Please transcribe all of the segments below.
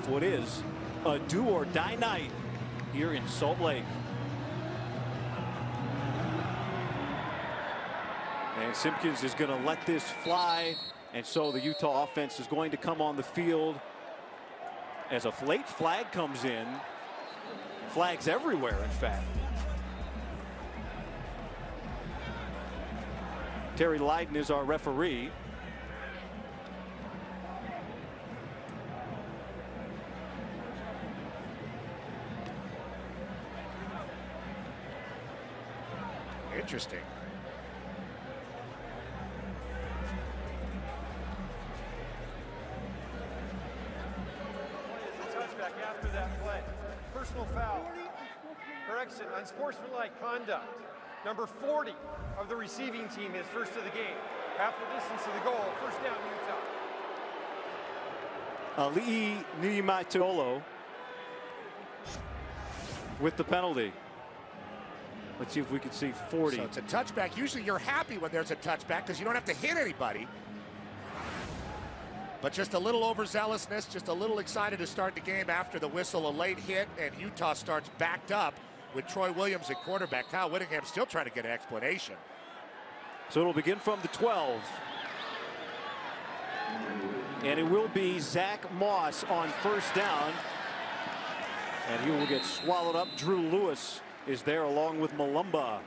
off what is a do-or-die night here in Salt Lake. And Simpkins is going to let this fly, and so the Utah offense is going to come on the field as a late flag comes in. Flags everywhere, in fact. Terry Lydon is our referee. Interesting. Touchback after that play. Personal foul. Correction, unsportsmanlike conduct. Number 40 of the receiving team is first of the game. Half the distance to the goal. First down, Utah. Ali'i Niumaituolo with the penalty. Let's see if we can see 40. So it's a touchback. Usually you're happy when there's a touchback because you don't have to hit anybody. But just a little overzealousness, just a little excited to start the game after the whistle, a late hit, and Utah starts backed up with Troy Williams at quarterback. Kyle Whittingham still trying to get an explanation. So it'll begin from the 12. And it will be Zach Moss on first down. And he will get swallowed up. Drew Lewis is there along with Malumba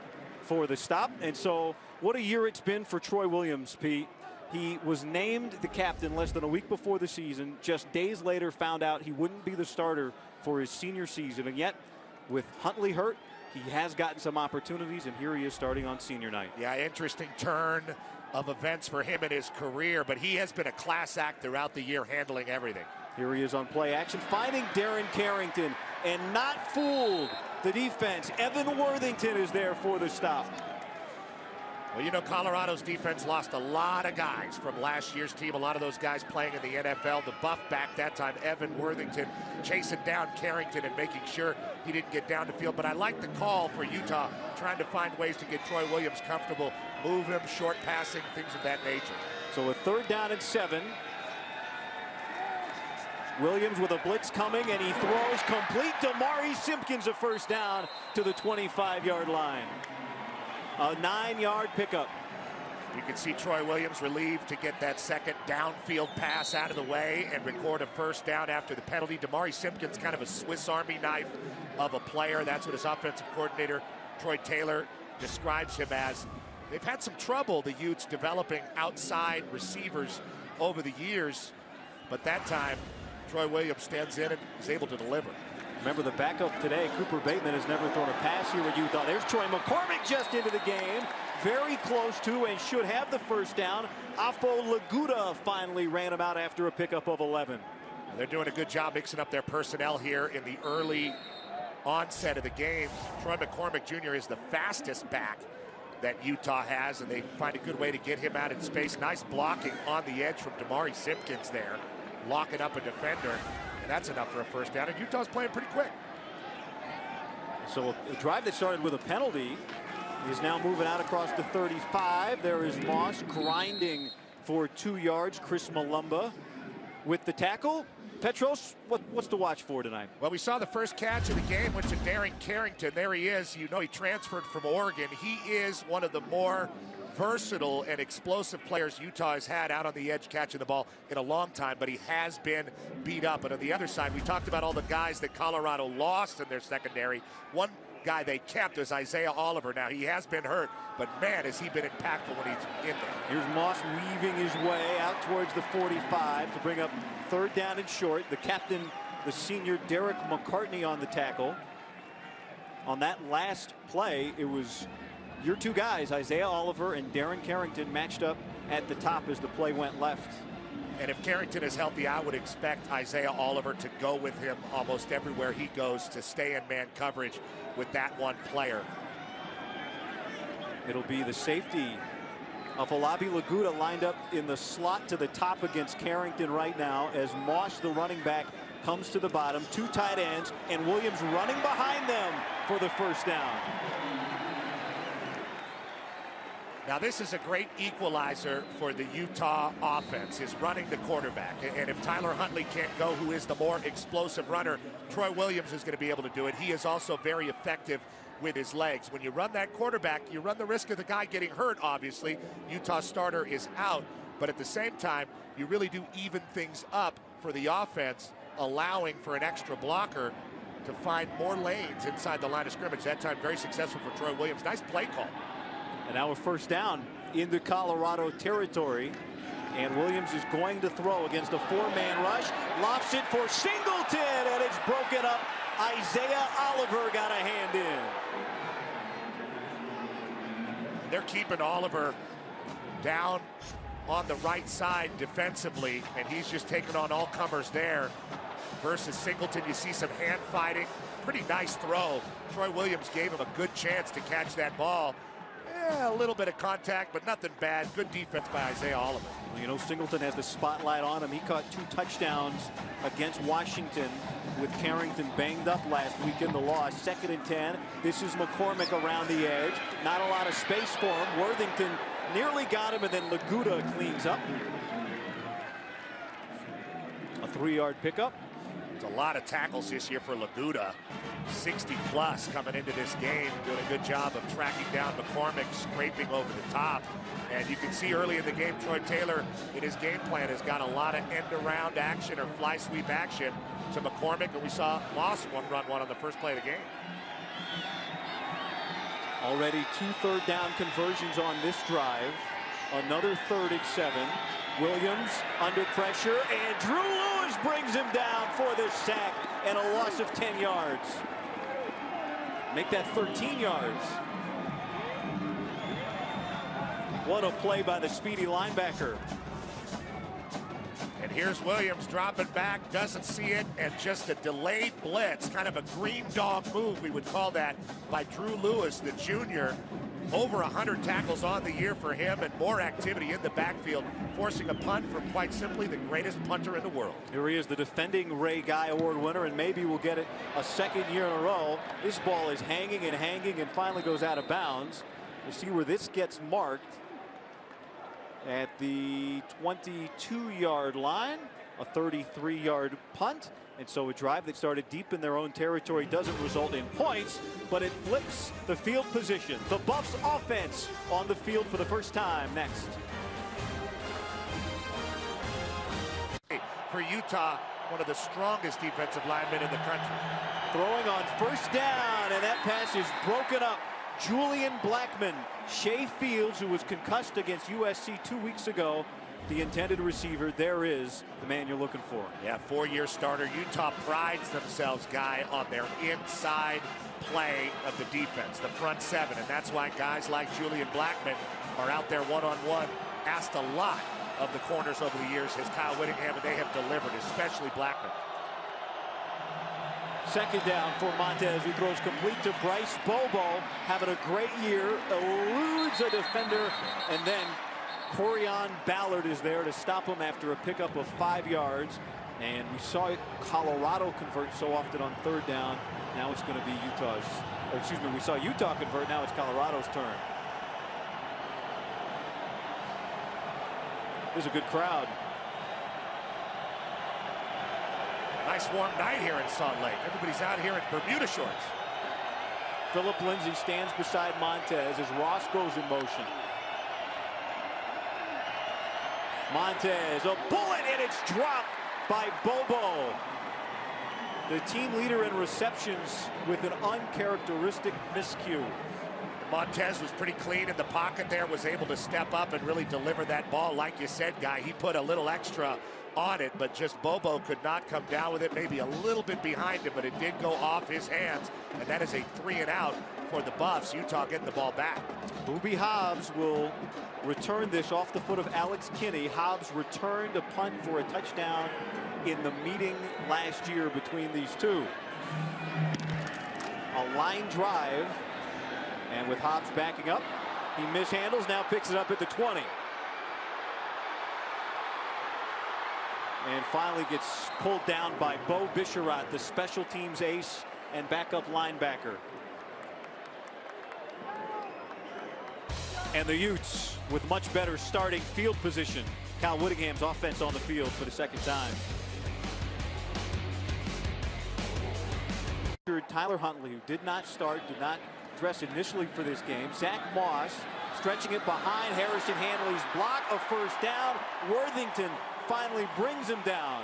for the stop. And so what a year it's been for Troy Williams, Pete. He was named the captain less than a week before the season. Just days later found out he wouldn't be the starter for his senior season. And yet, with Huntley hurt, he has gotten some opportunities, and here he is starting on senior night. Yeah, interesting turn of events for him in his career, but he has been a class act throughout the year, handling everything. Here he is on play action, finding Darren Carrington, and not fooled the defense. Evan Worthington is there for the stop. Well, you know, Colorado's defense lost a lot of guys from last year's team. A lot of those guys playing in the NFL. The buff back that time, Evan Worthington, chasing down Carrington and making sure he didn't get down the field. But I like the call for Utah, trying to find ways to get Troy Williams comfortable, move him, short passing, things of that nature. So a 3rd down and 7. Williams with a blitz coming, and he throws complete. Damari Simpkins a first down to the 25-yard line. A 9-yard pickup. You can see Troy Williams relieved to get that second downfield pass out of the way and record a first down after the penalty. Damari Simpkins, kind of a Swiss Army knife of a player. That's what his offensive coordinator, Troy Taylor, describes him as. They've had some trouble, the Utes, developing outside receivers over the years. But that time, Troy Williams stands in and is able to deliver. Remember the backup today, Cooper Bateman has never thrown a pass here at Utah. There's Troy McCormick just into the game. Very close to and should have the first down. Afo Laguda finally ran him out after a pickup of 11. They're doing a good job mixing up their personnel here in the early onset of the game. Troy McCormick Jr. is the fastest back that Utah has, and they find a good way to get him out in space. Nice blocking on the edge from Damari Simpkins there, locking up a defender. That's enough for a first down, and Utah's playing pretty quick. So a drive that started with a penalty is now moving out across the 35. There is Moss grinding for 2 yards. Chris Malumba with the tackle. Petros, what's to watch for tonight? Well, we saw the first catch of the game went to Darren Carrington. There he is. You know, he transferred from Oregon. He is one of the more versatile and explosive players Utah has had out on the edge catching the ball in a long time, but he has been beat up. And on the other side, we talked about all the guys that Colorado lost in their secondary. One guy they kept is Isaiah Oliver. Now, he has been hurt, but man, has he been impactful when he's in there. Here's Moss weaving his way out towards the 45 to bring up 3rd down and short. The captain, the senior Derek McCartney on the tackle. On that last play, it was your two guys, Isaiah Oliver and Darren Carrington, matched up at the top as the play went left. And if Carrington is healthy, I would expect Isaiah Oliver to go with him almost everywhere he goes to stay in man coverage with that one player. It'll be the safety of Alabi Laguda lined up in the slot to the top against Carrington right now as Moss, the running back, comes to the bottom. 2 tight ends, and Williams running behind them for the first down. Now this is a great equalizer for the Utah offense, is running the quarterback. And if Tyler Huntley can't go, who is the more explosive runner, Troy Williams is going to be able to do it. He is also very effective with his legs. When you run that quarterback, you run the risk of the guy getting hurt, obviously. Utah starter is out, but at the same time, you really do even things up for the offense, allowing for an extra blocker to find more lanes inside the line of scrimmage. That time very successful for Troy Williams. Nice play call. And now a first down into Colorado territory. And Williams is going to throw against a four-man rush. Lofts it for Singleton, and it's broken up. Isaiah Oliver got a hand in. They're keeping Oliver down on the right side defensively, and he's just taking on all comers there. Versus Singleton, you see some hand fighting. Pretty nice throw. Troy Williams gave him a good chance to catch that ball. Yeah, a little bit of contact, but nothing bad. Good defense by Isaiah Oliver. Well, you know, Singleton has the spotlight on him. He caught 2 touchdowns against Washington with Carrington banged up last week in the loss. 2nd and 10. This is McCormick around the edge. Not a lot of space for him. Worthington nearly got him, and then Laguda cleans up. A 3-yard pickup. It's a lot of tackles this year for Laguda. 60 plus coming into this game, doing a good job of tracking down McCormick, scraping over the top. And you can see early in the game, Troy Taylor in his game plan has got a lot of end-around action or fly sweep action to McCormick, and we saw Moss run one on the first play of the game. Already 2 third-down conversions on this drive. Another 3rd and 7. Williams under pressure, and Drew Lewis brings him down for the sack and a loss of 10 yards. Make that 13 yards. What a play by the speedy linebacker. And here's Williams dropping back, doesn't see it, and just a delayed blitz, kind of a green dog move, we would call that, by Drew Lewis, the junior. Over 100 tackles on the year for him, and more activity in the backfield, forcing a punt from quite simply the greatest punter in the world. Here he is, the defending Ray Guy Award winner, and maybe we'll get it a 2nd year in a row. This ball is hanging and finally goes out of bounds. We'll see where this gets marked at the 22-yard line, a 33-yard punt. And so a drive that started deep in their own territory doesn't result in points, but it flips the field position. The Buffs offense on the field for the first time next. For Utah, one of the strongest defensive linemen in the country. Throwing on first down, and that pass is broken up. Julian Blackman, Shea Fields, who was concussed against USC 2 weeks ago, the intended receiver. There is the man you're looking for. Yeah, 4-year starter. Utah prides themselves, Guy, on their inside play of the defense, the front 7, and that's why guys like Julian Blackman are out there one-on-one. Asked a lot of the corners over the years, has Kyle Whittingham, and they have delivered, especially Blackman. 2nd down for Montez, who throws complete to Bryce Bobo, having a great year, eludes a defender, and then Corian Ballard is there to stop him after a pickup of 5 yards. And we saw Colorado convert so often on 3rd down. Now it's going to be Utah's, or excuse me, we saw Utah convert. Now it's Colorado's turn. There's a good crowd. Nice warm night here in Salt Lake. Everybody's out here in Bermuda shorts. Philip Lindsay stands beside Montez as Ross goes in motion. Montez, a bullet, and it's dropped by Bobo. The team leader in receptions with an uncharacteristic miscue. Montez was pretty clean in the pocket there, was able to step up and really deliver that ball. Like you said, Guy, he put a little extra on it, but just Bobo could not come down with it. Maybe a little bit behind him, but it did go off his hands, and that is a 3-and-out for the Buffs. Utah getting the ball back. Booby Hobbs will return this off the foot of Alex Kinney. Hobbs returned a punt for a touchdown in the meeting last year between these two. A line drive, and with Hobbs backing up, he mishandles, now picks it up at the 20. And finally gets pulled down by Bo Bisharat, the special teams ace and backup linebacker. And the Utes with much better starting field position. Cal Whittingham's offense on the field for the second time. Tyler Huntley, who did not start, did not dress initially for this game. Zach Moss stretching it behind Harrison Hanley's block, a first down. Worthington finally brings him down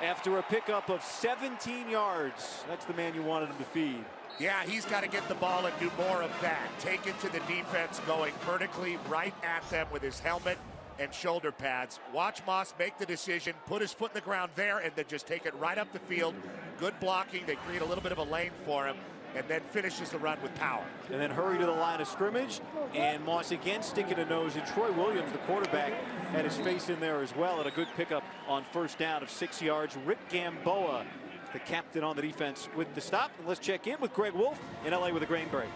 after a pickup of 17 yards. That's the man you wanted him to feed. Yeah, he's got to get the ball and do more of that. Take it to the defense, going vertically right at them with his helmet and shoulder pads. Watch Moss make the decision, put his foot in the ground there, and then just take it right up the field. Good blocking. They create a little bit of a lane for him, and then finishes the run with power. And then hurry to the line of scrimmage, and Moss again sticking a nose. And Troy Williams, the quarterback, had his face in there as well, and a good pickup on first down of 6 yards. Rick Gamboa, the captain on the defense, with the stop. And let's check in with Greg Wolf in LA with a grain break.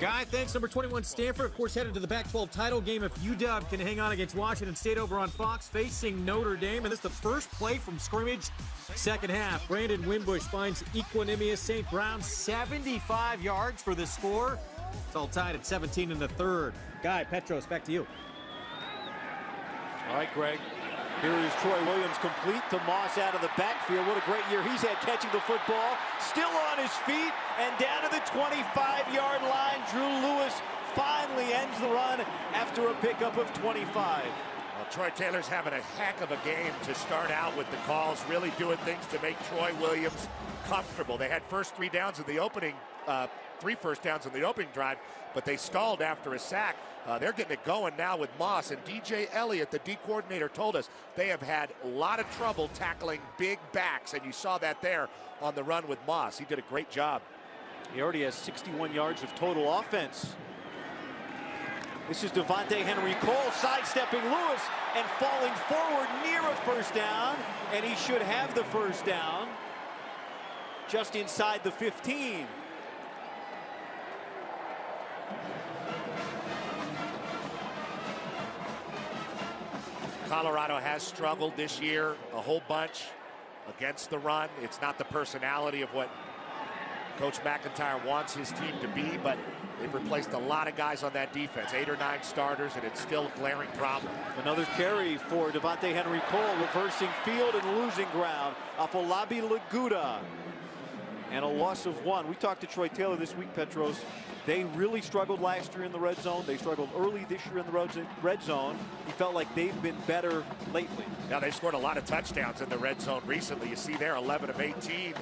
Guy, thanks. Number 21, Stanford, of course, headed to the Pac-12 title game. If UW can hang on against Washington State over on Fox, facing Notre Dame. And this is the first play from scrimmage, second half. Brandon Wimbush finds Equanimous St. Brown, 75 yards for the score. It's all tied at 17 in the third. Guy, Petros, back to you. All right, Greg. Here is Troy Williams complete to Moss out of the backfield. What a great year he's had catching the football. Still on his feet and down to the 25-yard line. Drew Lewis finally ends the run after a pickup of 25. Well, Troy Taylor's having a heck of a game to start out with the calls, really doing things to make Troy Williams comfortable. They had three first downs in the opening drive, but they stalled after a sack. They're getting it going now with Moss, and DJ Elliott, the D coordinator, told us they have had a lot of trouble tackling big backs, and you saw that there on the run with Moss. He did a great job. He already has 61 yards of total offense. This is Devontae Henry Cole sidestepping Lewis and falling forward near a first down, and he should have the first down just inside the 15. Colorado has struggled this year a whole bunch against the run. It's not the personality of what Coach McIntyre wants his team to be, but they've replaced a lot of guys on that defense, 8 or 9 starters, and it's still a glaring problem. Another carry for Devontae Henry Cole, reversing field and losing ground. Afolabi Laguda, and a loss of 1. We talked to Troy Taylor this week, Petros. They really struggled last year in the red zone. They struggled early this year in the red zone. He felt like they've been better lately. Now, they've scored a lot of touchdowns in the red zone recently. You see there, 11 of 18.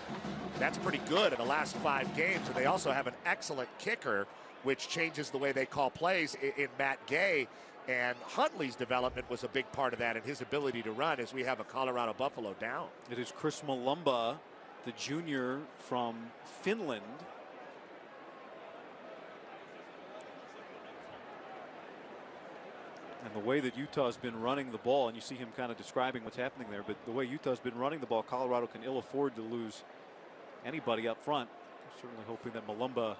That's pretty good in the last 5 games. And they also have an excellent kicker, which changes the way they call plays in Matt Gay. And Huntley's development was a big part of that, and his ability to run as we have a Colorado Buffalo down. It is Chris Malumba, the junior from Finland. And the way that Utah's been running the ball, and you see him kind of describing what's happening there, but the way Utah's been running the ball, Colorado can ill afford to lose anybody up front. Certainly hoping that Malumba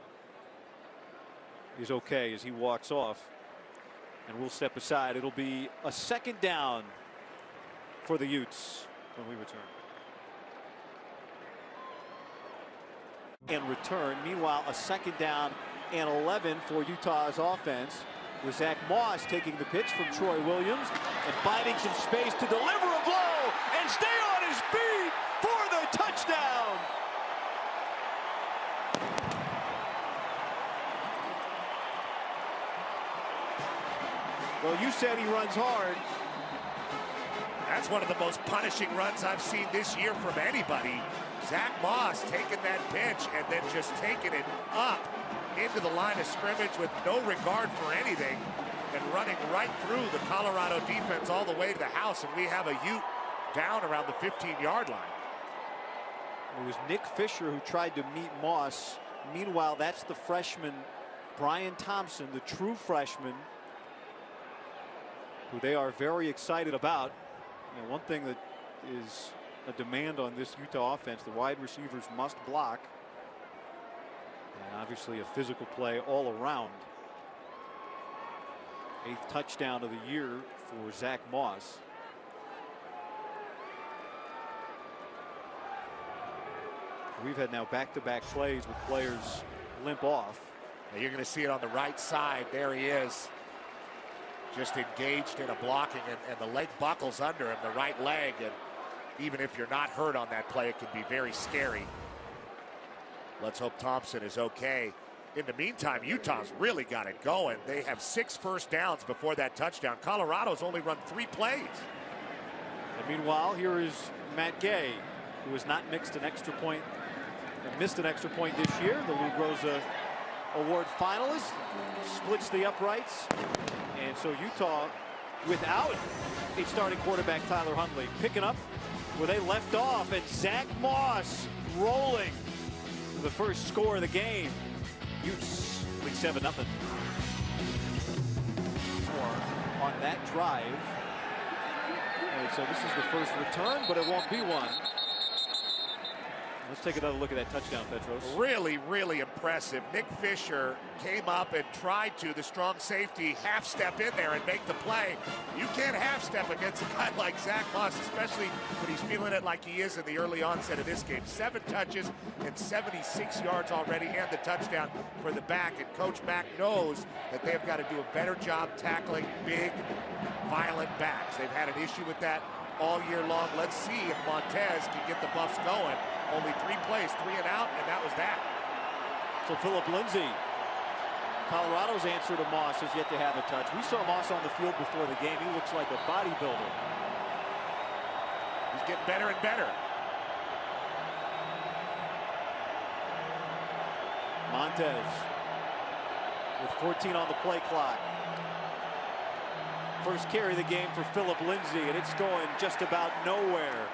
is okay as he walks off. And we'll step aside. It'll be a second down for the Utes when we return. And return. Meanwhile, a second down and 11 for Utah's offense, with Zach Moss taking the pitch from Troy Williams and finding some space to deliver a blow and stay on his feet for the touchdown. Well, you said he runs hard. That's one of the most punishing runs I've seen this year from anybody. Zach Moss taking that pitch and then just taking it up into the line of scrimmage with no regard for anything and running right through the Colorado defense all the way to the house, and we have a Ute down around the 15-yard line. It was Nick Fisher who tried to meet Moss. Meanwhile, that's the freshman Brian Thompson, the true freshman, who they are very excited about. You know, one thing that is a demand on this Utah offense, the wide receivers must block. And obviously a physical play all around. 8th touchdown of the year for Zach Moss. We've had now back-to-back plays with players limp off. Now you're going to see it on the right side. There he is. just engaged in a blocking, and the leg buckles under him, the right leg, and even if you're not hurt on that play, it can be very scary. Let's hope Thompson is okay. In the meantime, Utah's really got it going. They have 6 first downs before that touchdown. Colorado's only run 3 plays. And meanwhile, here is Matt Gay, who has not missed an extra point this year. The Lou Groza Award finalist, splits the uprights. And so Utah, without a starting quarterback, Tyler Huntley, picking up where they left off, and Zach Moss rolling for the first score of the game. Utes lead 7-0. On that drive. And so this is the first return, but it won't be one. Let's take another look at that touchdown, Petros. Really, really impressive. Nick Fisher came up and tried to, the strong safety, half step in there and make the play. You can't half step against a guy like Zach Moss, especially when he's feeling it like he is in the early onset of this game. 7 touches and 76 yards already, and the touchdown for the back. And Coach Mack knows that they've got to do a better job tackling big, violent backs. They've had an issue with that all year long. Let's see if Montez can get the Buffs going. Only 3 plays, 3 and out, and that was that. So Philip Lindsay, Colorado's answer to Moss has yet to have a touch. We saw Moss on the field before the game. He looks like a bodybuilder. He's getting better and better. Montez with 14 on the play clock. First carry of the game for Philip Lindsay, and it's going just about nowhere.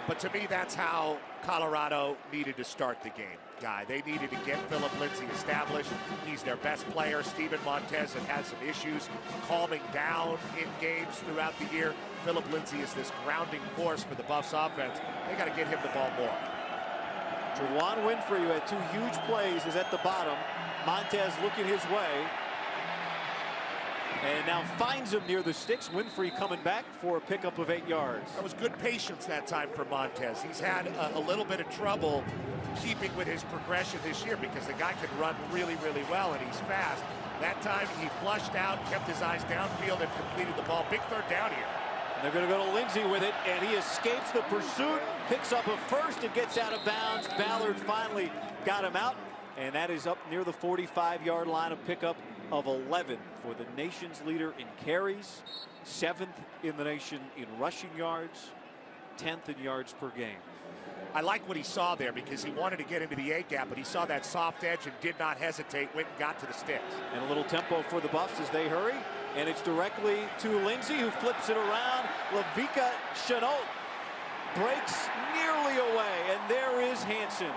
But to me, that's how Colorado needed to start the game, Guy. They needed to get Philip Lindsay established. He's their best player. Steven Montez has had some issues calming down in games throughout the year. Philip Lindsay is this grounding force for the Buffs offense. They got to get him the ball more. Juwan Winfrey, who had 2 huge plays, is at the bottom. Montez looking his way. And now finds him near the sticks. Winfrey coming back for a pickup of 8 yards. That was good patience that time for Montez. He's had a little bit of trouble keeping with his progression this year because the guy can run really, really well, and he's fast. That time he flushed out, kept his eyes downfield, and completed the ball. Big third down here. And they're going to go to Lindsay with it, and he escapes the pursuit, picks up a first, and gets out of bounds. Ballard finally got him out, and that is up near the 45-yard line, a pickup of 11 for the nation's leader in carries, 7th in the nation in rushing yards, 10th in yards per game. I like what he saw there because he wanted to get into the A gap, but he saw that soft edge and did not hesitate, went and got to the sticks. And a little tempo for the Buffs as they hurry, and it's directly to Lindsay, who flips it around. Lavika Shenault breaks nearly away, and there is Hansen.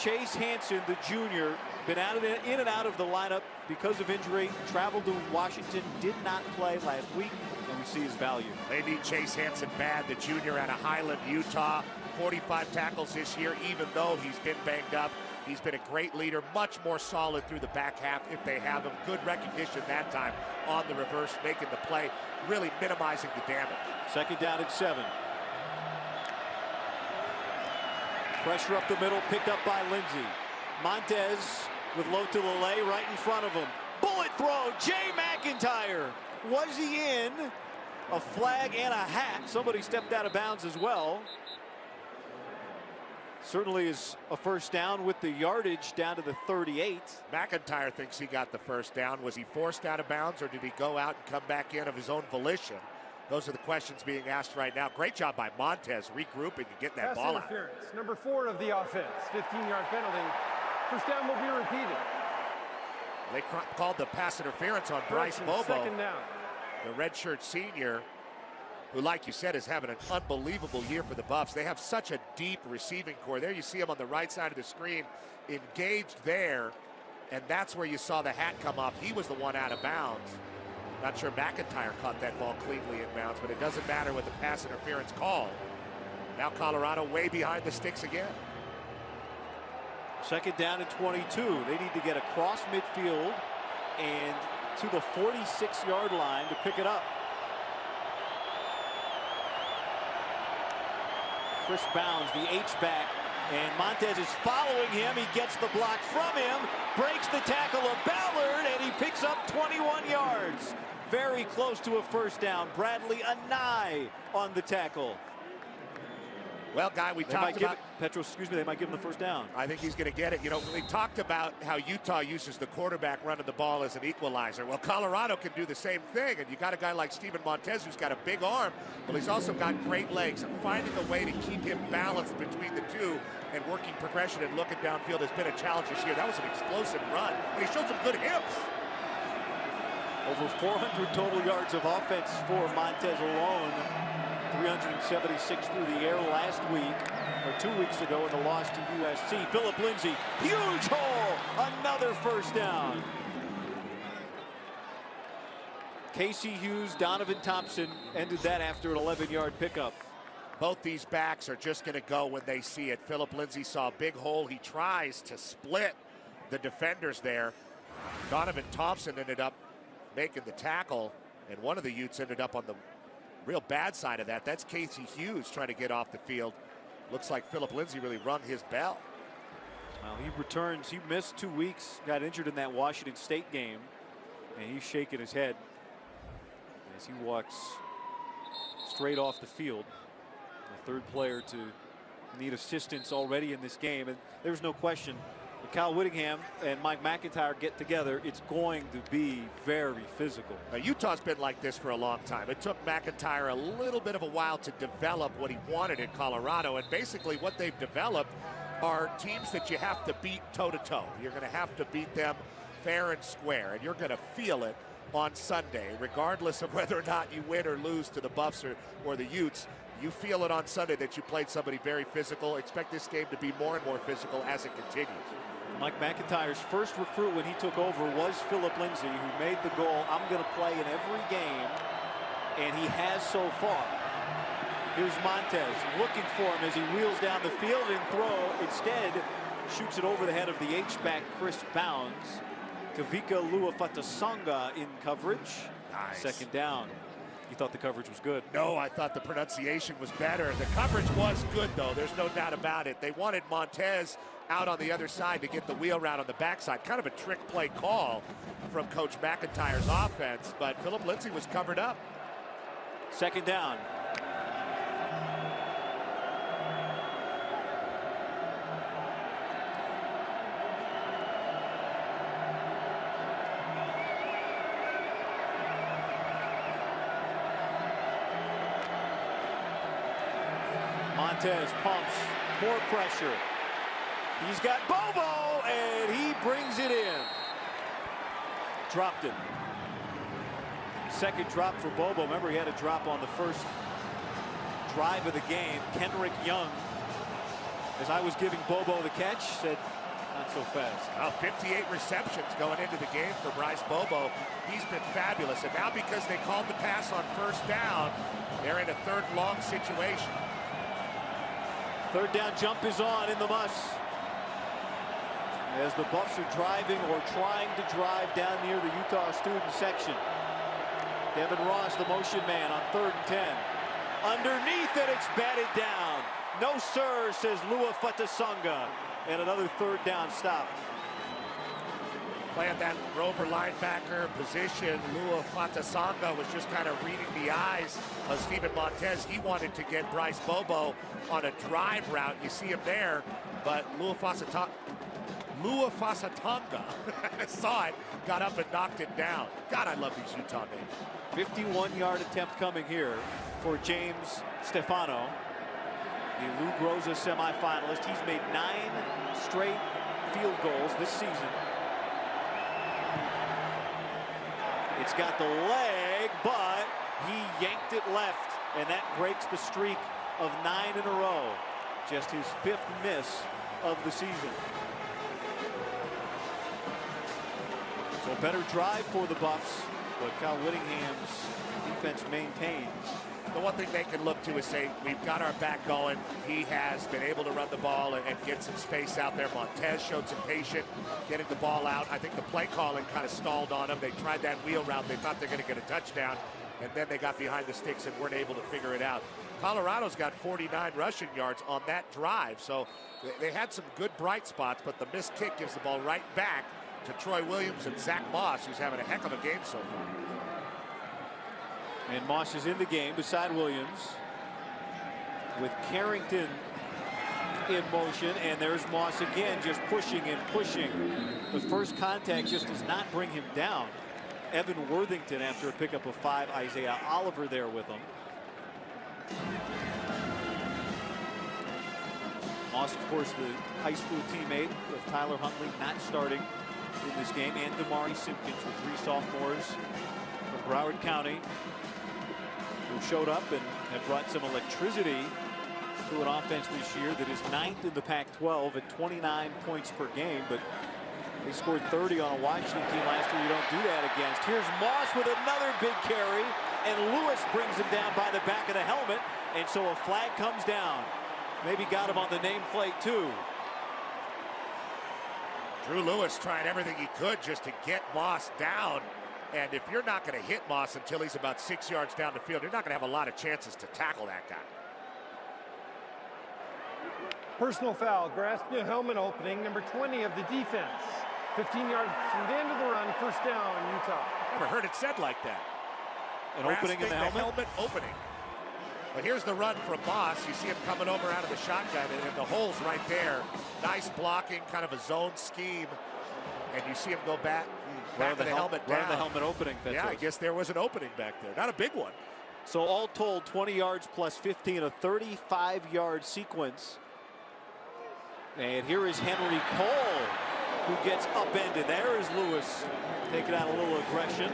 Chase Hansen, the junior, been in and out of the lineup because of injury, traveled to Washington, did not play last week, and we see his value. They need Chase Hansen bad, the junior out of Highland, Utah. 45 tackles this year, even though he's been banged up. He's been a great leader, much more solid through the back half if they have him. Good recognition that time on the reverse, making the play, really minimizing the damage. 2nd down and 7. Pressure up the middle, picked up by Lindsay. Montez with Lotulelei right in front of him. Bullet throw, Jay McIntyre. Was he in? A flag and a hat. Somebody stepped out of bounds as well. Certainly is a first down with the yardage down to the 38. McIntyre thinks he got the first down. Was he forced out of bounds, or did he go out and come back in of his own volition? Those are the questions being asked right now. Great job by Montez regrouping and getting that ball out. Interference, number 4 of the offense. 15-yard penalty. First down will be repeated. They called the pass interference on Bryce Bobo. 2nd down. The redshirt senior, who, like you said, is having an unbelievable year for the Buffs. They have such a deep receiving core. There you see him on the right side of the screen, engaged there, and that's where you saw the hat come off. He was the one out of bounds. Not sure McIntyre caught that ball cleanly in bounds, but it doesn't matter with the pass interference call. Now Colorado way behind the sticks again. 2nd down and 22. They need to get across midfield and to the 46-yard line to pick it up. Chris Bounds, the H-back, And Montez is following him. He gets the block from him, breaks the tackle of Ballard, and he picks up 21 yards. Very close to a first down. Bradley Anai on the tackle. Well, Guy, we talked about Petros, they might give him the first down. I think he's going to get it. You know, we talked about how Utah uses the quarterback running the ball as an equalizer. Well, Colorado can do the same thing, and you got a guy like Steven Montez who's got a big arm, but he's also got great legs. And finding a way to keep him balanced between the two and working progression and looking downfield has been a challenge this year. That was an explosive run, and he showed some good hips. Over 400 total yards of offense for Montez alone. 376 through the air last week, or 2 weeks ago in the loss to USC. Philip Lindsay, huge hole, another first down. Casey Hughes, Donovan Thompson ended that after an 11-yard pickup. Both these backs are just going to go when they see it. Philip Lindsay saw a big hole. He tries to split the defenders there. Donovan Thompson ended up making the tackle, and one of the Utes ended up on the real bad side of that. That's Casey Hughes trying to get off the field. Looks like Philip Lindsay really rung his bell. Well, he returns. He missed 2 weeks, got injured in that Washington State game, and he's shaking his head as he walks straight off the field. The third player to need assistance already in this game, and there's no question. When Kyle Whittingham and Mike McIntyre get together, it's going to be very physical. Now, Utah's been like this for a long time. It took McIntyre a little bit of a while to develop what he wanted in Colorado, and basically what they've developed are teams that you have to beat toe-to-toe. You're going to have to beat them fair and square, and you're going to feel it on Sunday, regardless of whether or not you win or lose to the Buffs or the Utes. You feel it on Sunday that you played somebody very physical. Expect this game to be more and more physical as it continues. Mike McIntyre's first recruit when he took over was Philip Lindsay, who made the goal, I'm going to play in every game, and he has so far. Here's Montez looking for him as he wheels down the field and throw. Instead, shoots it over the head of the H-back Chris Bounds. Kavika Luafatasanga in coverage. Nice. Second down. You thought the coverage was good? No, I thought the pronunciation was better. The coverage was good, though. There's no doubt about it. They wanted Montez out on the other side to get the wheel route on the backside. Kind of a trick play call from Coach McIntyre's offense, but Philip Lindsay was covered up. Second down. Montez pumps, more pressure. He's got Bobo, and he brings it in. Dropped it. Second drop for Bobo. Remember, he had a drop on the first drive of the game. Kenrick Young, as I was giving Bobo the catch, said, not so fast. Well, 58 receptions going into the game for Bryce Bobo. He's been fabulous. And now because they called the pass on first down, they're in a third long situation. Third down jump is on in the Muss. As the Buffs are driving or trying to drive down near the Utah student section. Devin Ross, the motion man, on 3rd and 10. Underneath it, it's batted down. No, sir, says Luafatasanga. And another third down stop. Playing that rover linebacker position, Luafatasanga was just kind of reading the eyes of Steven Montez. He wanted to get Bryce Bobo on a drive route. You see him there, but Luafatasanga saw it, got up and knocked it down. God, I love these Utah names. 51-yard attempt coming here for James Stefano, the Lou Groza semifinalist. He's made 9 straight field goals this season. It's got the leg, but he yanked it left, and that breaks the streak of 9 in a row. Just his 5th miss of the season. So a better drive for the Buffs, but Kyle Whittingham's defense maintains. The one thing they can look to is say, we've got our back going. He has been able to run the ball and get some space out there. Montez showed some patience getting the ball out. I think the play calling kind of stalled on him. They tried that wheel route. They thought they're going to get a touchdown. and then they got behind the sticks and weren't able to figure it out. Colorado's got 49 rushing yards on that drive, so they had some good bright spots, but the missed kick gives the ball right back to Troy Williams and Zach Moss, who's having a heck of a game so far. And Moss is in the game beside Williams with Carrington in motion, and there's Moss again, just pushing and pushing. The first contact just does not bring him down. Evan Worthington after a pickup of 5. Isaiah Oliver there with him. Moss, of course, the high school teammate of Tyler Huntley, not starting in this game, and Damari Simpkins with 3 sophomores from Broward County who showed up and have brought some electricity to an offense this year that is 9th in the Pac-12 at 29 points per game, but they scored 30 on a Washington team last year you don't do that against. Here's Moss with another big carry, and Lewis brings him down by the back of the helmet, and so a flag comes down. Maybe got him on the nameplate too. Drew Lewis trying everything he could just to get Moss down. And if you're not going to hit Moss until he's about 6 yards down the field, you're not going to have a lot of chances to tackle that guy. Personal foul, grasping a helmet opening, number 20 of the defense. 15 yards from the end of the run, first down, Utah. Never heard it said like that. An opening in the helmet? Opening. But here's the run from Moss. You see him coming over out of the shotgun, and the hole's right there. Nice blocking, kind of a zone scheme. And you see him go back of the helmet down. Right on the helmet opening. Yeah, I guess there was an opening back there. Not a big one. So all told, 20 yards plus 15, a 35-yard sequence. And here is Henry Cole, who gets upended. There is Lewis taking out a little aggression.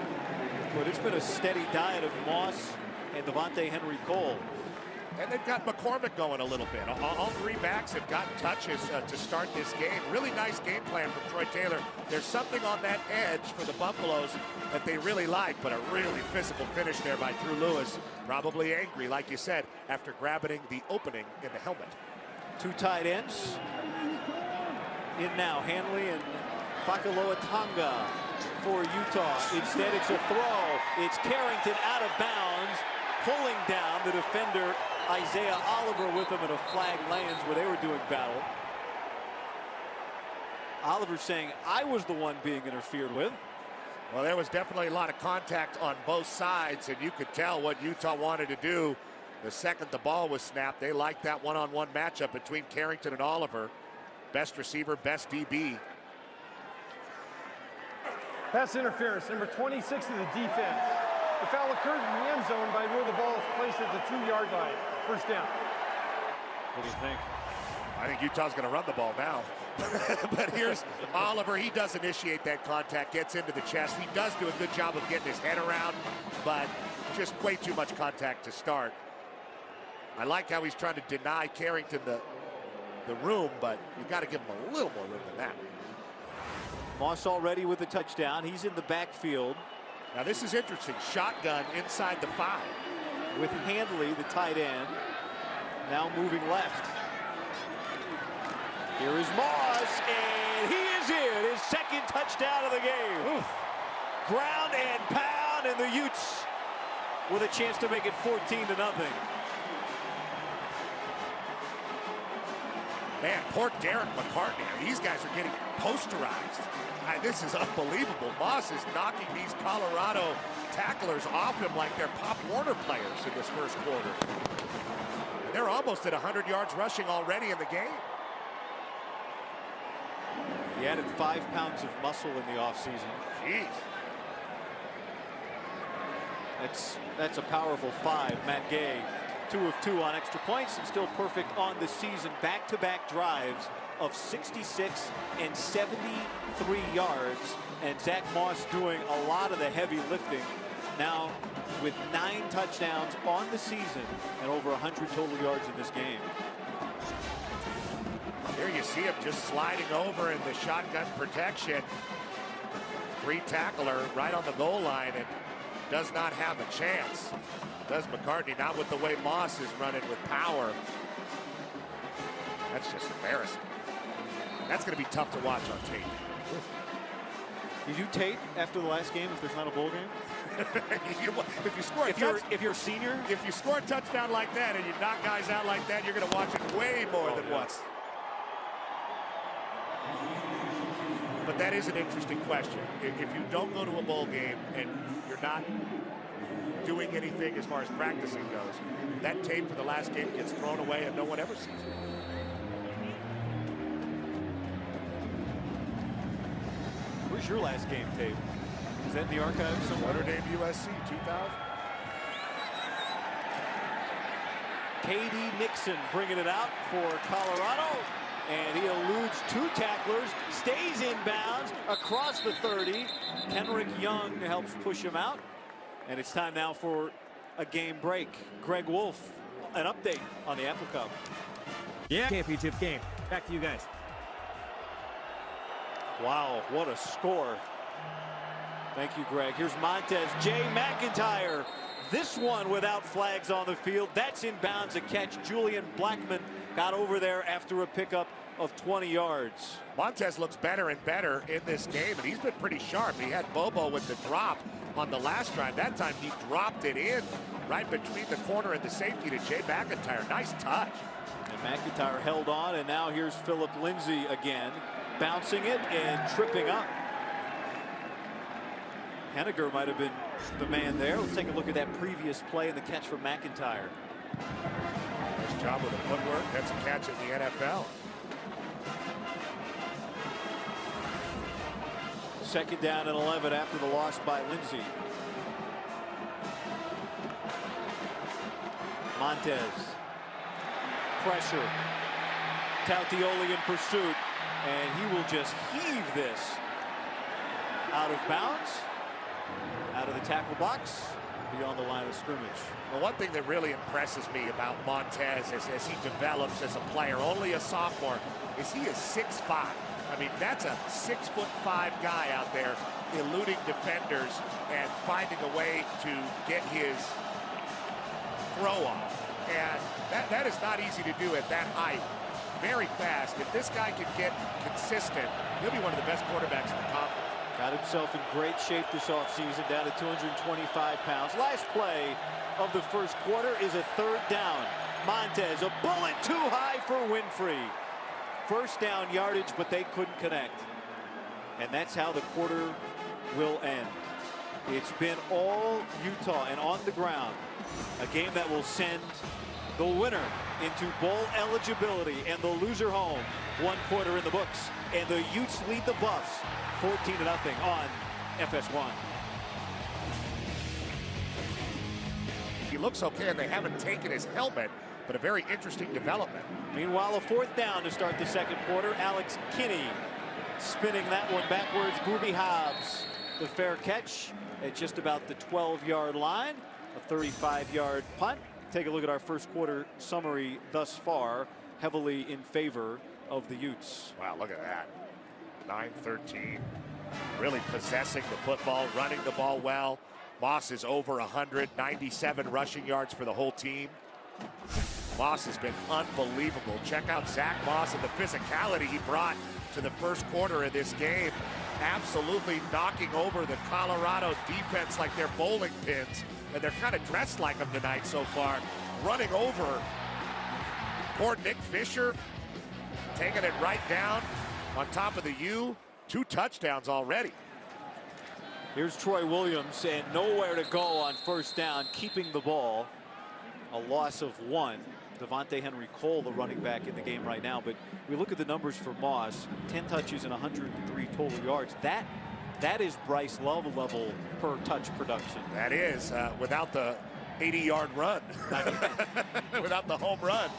But it's been a steady diet of Moss and Devontae Henry Cole. And they've got McCormick going a little bit. All 3 backs have gotten touches to start this game. Really nice game plan from Troy Taylor. There's something on that edge for the Buffaloes that they really like, but a really physical finish there by Drew Lewis. Probably angry, like you said, after grabbing the opening in the helmet. 2 tight ends. In now, Hanley and Fakaloa Tonga for Utah. Instead, it's a throw. It's Carrington out of bounds, pulling down the defender Isaiah Oliver with him, and a flag lands where they were doing battle. Oliver saying, I was the one being interfered with. Well, there was definitely a lot of contact on both sides, and you could tell what Utah wanted to do the second the ball was snapped. They liked that one-on-one matchup between Carrington and Oliver. Best receiver, best DB. Pass interference, number 26 of the defense. The foul occurred in the end zone by where the ball is placed at the 2-yard line. First down. What do you think? I think Utah's going to run the ball now. But here's Oliver. He does initiate that contact, gets into the chest. He does do a good job of getting his head around, but just way too much contact to start. I like how he's trying to deny Carrington the room, but you got to give him a little more room than that. Moss already with the touchdown. He's in the backfield. Now this is interesting. Shotgun inside the 5. With Handley, the tight end, now moving left. Here is Moss, and he is in. His second touchdown of the game. Oof. Ground and pound, and the Utes with a chance to make it 14-0. Man, poor Derek McCartney. These guys are getting posterized. This is unbelievable. Moss is knocking these Colorado tacklers off him like they're Pop Warner players in this first quarter. And they're almost at 100 yards rushing already in the game. He added 5 pounds of muscle in the offseason. Jeez. That's a powerful 5. Matt Gay, 2 of 2 on extra points and still perfect on the season. Back-to-back drives of 66 and 73 yards. And Zach Moss doing a lot of the heavy lifting. Now with 9 touchdowns on the season and over 100 total yards in this game. Here you see him just sliding over in the shotgun protection. Free tackler right on the goal line and does not have a chance. Does McCartney, not with the way Moss is running with power. That's just embarrassing. That's going to be tough to watch on tape. You do tape after the last game if there's not a bowl game? If you score, if you're a senior, if you score a touchdown like that and you knock guys out like that, you're going to watch it way more than once. But that is an interesting question. If you don't go to a bowl game and you're not doing anything as far as practicing goes, that tape for the last game gets thrown away and no one ever sees it. Where's your last game tape? Is that in the archives somewhere? Notre Dame USC 2000. K.D. Nixon bringing it out for Colorado. And he eludes two tacklers, stays in bounds across the 30. Henrik Young helps push him out. And it's time now for a game break. Greg Wolf, an update on the Apple Cup. Yeah, championship game. Back to you guys. Wow, what a score. Thank you, Greg. Here's Montez. Jay McIntyre. This one without flags on the field. That's in bounds, a catch. Julian Blackman got over there after a pickup of 20 yards. Montez looks better and better in this game, and he's been pretty sharp. He had Bobo with the drop on the last drive. That time he dropped it in right between the corner and the safety to Jay McIntyre. Nice touch. And McIntyre held on, and now here's Philip Lindsay again, bouncing it and tripping up. Henniger might have been the man there. Let's take a look at that previous play and the catch from McIntyre. Nice job with the footwork. That's a catch in the NFL. Second down and 11 after the loss by Lindsay. Montez. Pressure. Tautioli in pursuit. And he will just heave this out of bounds. Out of the tackle box. Beyond the line of scrimmage. Well, one thing that really impresses me about Montez as he develops as a player, only a sophomore, is he is 6'5". I mean, that's a 6'5" guy out there eluding defenders and finding a way to get his throw off. And that is not easy to do at that height. Very fast. If this guy can get consistent, he'll be one of the best quarterbacks in the conference. Got himself in great shape this offseason, down to 225 pounds. Last play of the first quarter is a third down. Montez, a bullet too high for Winfrey. First down yardage, but they couldn't connect. And that's how the quarter will end. It's been all Utah and on the ground. A game that will send the winner into bowl eligibility and the loser home. One quarter in the books. And the Utes lead the Buffs 14-0 on FS1. He looks okay, and they haven't taken his helmet, but a very interesting development. Meanwhile, a fourth down to start the second quarter. Alex Kinney spinning that one backwards. Booby Hobbs, the fair catch at just about the 12-yard line. A 35-yard punt. Take a look at our first quarter summary thus far, heavily in favor of the Utes. Wow, look at that. 9-13. Really possessing the football, running the ball well. Moss is over 197 rushing yards for the whole team. Moss has been unbelievable. Check out Zach Moss and the physicality he brought to the first quarter of this game. Absolutely knocking over the Colorado defense like they're bowling pins. And they're kind of dressed like them tonight so far. Running over poor Nick Fisher. Taking it right down on top of the U. 2 touchdowns already. Here's Troy Williams, and nowhere to go on first down, keeping the ball. A loss of 1. Devontae Henry Cole, the running back in the game right now. But we look at the numbers for Moss, 10 touches and 103 total yards. That is Bryce Love level per touch production. That is, without the 80-yard run. Without the home run.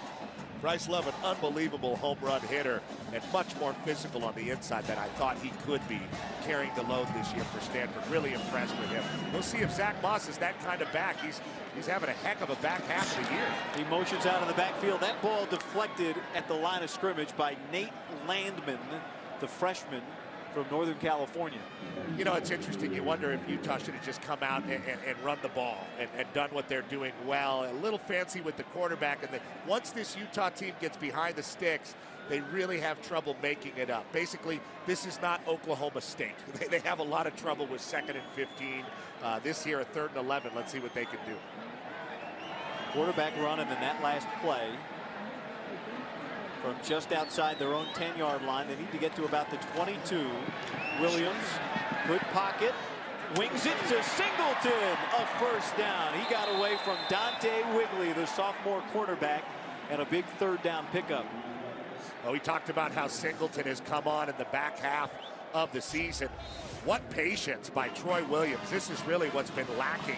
Bryce Love, an unbelievable home run hitter and much more physical on the inside than I thought he could be, carrying the load this year for Stanford. Really impressed with him. We'll see if Zach Moss is that kind of back. He's having a heck of a back half of the year. He motions out of the backfield. That ball deflected at the line of scrimmage by Nate Landman, the freshman from Northern California. You know, it's interesting. You wonder if Utah should have just come out and run the ball and done what they're doing well. A little fancy with the quarterback. And once this Utah team gets behind the sticks, they really have trouble making it up. Basically, this is not Oklahoma State. They have a lot of trouble with 2nd and 15. This here, a 3rd and 11. Let's see what they can do. Quarterback run, and then that last play from just outside their own 10-yard line. They need to get to about the 22. Williams, good pocket, wings it to Singleton, a first down. He got away from Dante Wigley, the sophomore quarterback, and a big 3rd down pickup. Well, we talked about how Singleton has come on in the back half of the season. What patience by Troy Williams. This is really what's been lacking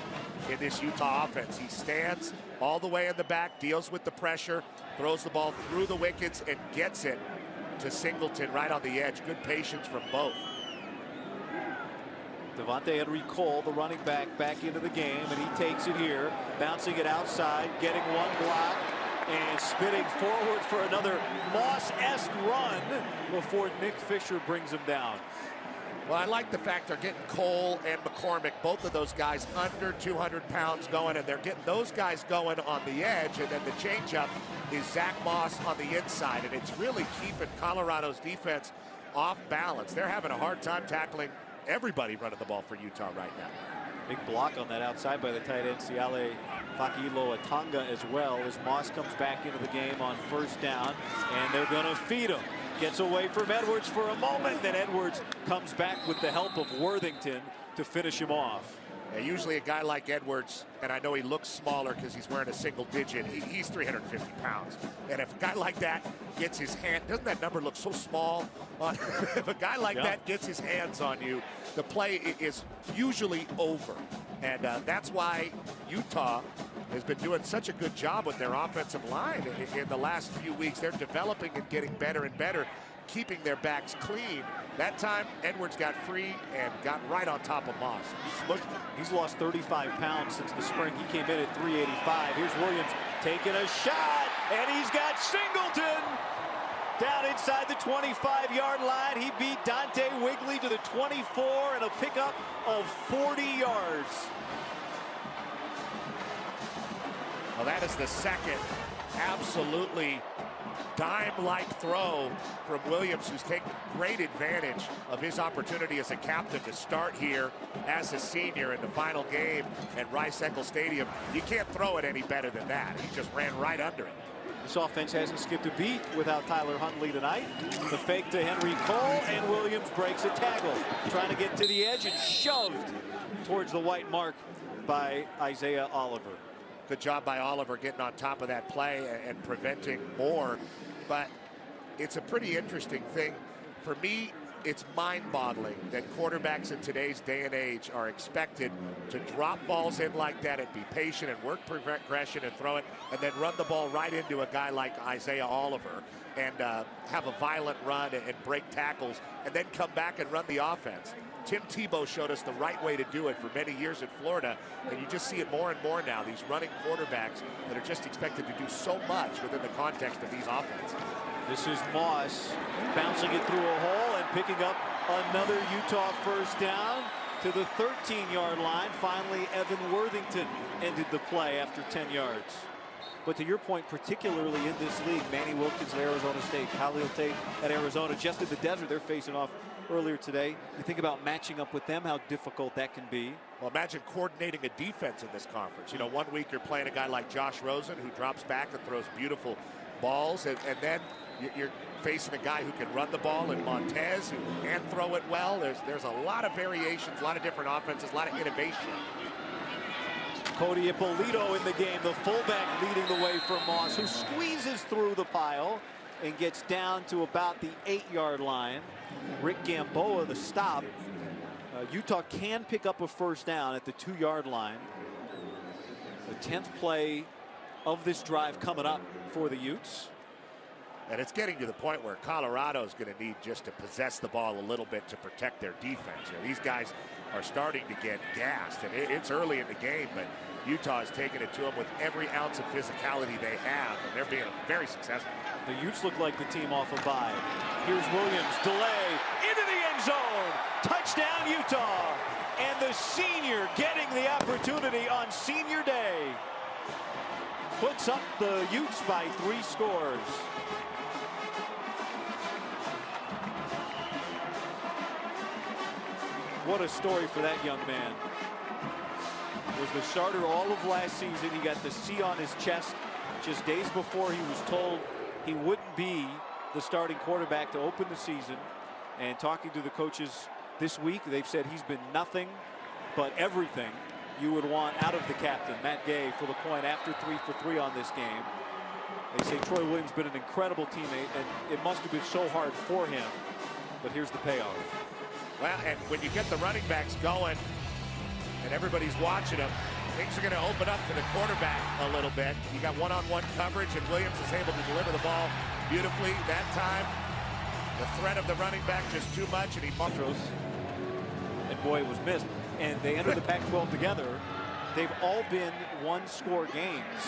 in this Utah offense. He stands all the way in the back, deals with the pressure, throws the ball through the wickets, and gets it to Singleton right on the edge. Good patience from both. Devontae Henry Cole, the running back into the game, and he takes it here, bouncing it outside, getting one block, and spinning forward for another Moss-esque run before Nick Fisher brings him down. Well, I like the fact they're getting Cole and McCormick, both of those guys under 200 pounds going, and they're getting those guys going on the edge, and then the changeup is Zach Moss on the inside, and it's really keeping Colorado's defense off balance. They're having a hard time tackling everybody running the ball for Utah right now. Big block on that outside by the tight end, Siale Fakilo Atonga as well, as Moss comes back into the game on 1st down, and they're going to feed him. Gets away from Edwards for a moment, then Edwards comes back with the help of Worthington to finish him off. Yeah, usually a guy like Edwards, and I know he looks smaller because he's wearing a single digit, he's 350 pounds. And if a guy like that gets his hand, doesn't that number look so small? If a guy like that gets his hands on you, the play is usually over. And that's why Utah has been doing such a good job with their offensive line in the last few weeks. They're developing and getting better and better, keeping their backs clean. That time, Edwards got free and got right on top of Moss. He's lost 35 pounds since the spring. He came in at 385. Here's Williams taking a shot, and he's got Singleton down inside the 25-yard line. He beat Dante Wigley to the 24 and a pickup of 40 yards. Well, that is the second absolutely dime-like throw from Williams, who's taken great advantage of his opportunity as a captain to start here as a senior in the final game at Rice-Eccles Stadium. You can't throw it any better than that. He just ran right under it. This offense hasn't skipped a beat without Tyler Huntley tonight. The fake to Henry Cole, and Williams breaks a tackle, trying to get to the edge and shoved towards the white mark by Isaiah Oliver. Good job by Oliver getting on top of that play and preventing more. But it's a pretty interesting thing. For me, it's mind-boggling that quarterbacks in today's day and age are expected to drop balls in like that and be patient and work progression and throw it, and then run the ball right into a guy like Isaiah Oliver and have a violent run and break tackles and then come back and run the offense. Tim Tebow showed us the right way to do it for many years in Florida, and you just see it more and more now, these running quarterbacks that are just expected to do so much within the context of these offenses. This is Moss bouncing it through a hole and picking up another Utah first down to the 13-yard line. Finally, Evan Worthington ended the play after 10 yards. But to your point, particularly in this league, Manny Wilkins at Arizona State, Khalil Tate at Arizona, just in the desert, they're facing off earlier today. You think about matching up with them, how difficult that can be. Well, imagine coordinating a defense in this conference. You know, one week you're playing a guy like Josh Rosen, who drops back and throws beautiful balls, and then you're facing a guy who can run the ball in Montez, who can throw it well. There's a lot of variations, a lot of different offenses, a lot of innovation. Cody Ippolito in the game, the fullback leading the way for Moss, who squeezes through the pile and gets down to about the 8-yard line. Rick Gamboa, the stop. Utah can pick up a first down at the 2-yard line. The 10th play of this drive coming up for the Utes. And it's getting to the point where Colorado is going to need just to possess the ball a little bit to protect their defense. You know, these guys are starting to get gassed, and it's early in the game, but Utah is taking it to them with every ounce of physicality they have, and they're being very successful. The Utes look like the team off a bye. Here's Williams, delay, into the end end zone. Touchdown, Utah. And the senior getting the opportunity on senior day. Puts up the Utes by 3 scores. What a story for that young man. Was the starter all of last season. He got the C on his chest just days before he was told he wouldn't be the starting quarterback to open the season. And talking to the coaches this week, they've said he's been nothing but everything you would want out of the captain, Matt Gay, for the point after 3 for 3 on this game. They say Troy Williams has been an incredible teammate, and it must have been so hard for him. But here's the payoff. Well, and when you get the running backs going and everybody's watching them, things are going to open up to the quarterback a little bit. You got one-on-one coverage, and Williams is able to deliver the ball beautifully that time. The threat of the running back just too much, and he bumped. And boy, it was missed. And they enter the Pac-12 together. They've all been one-score games.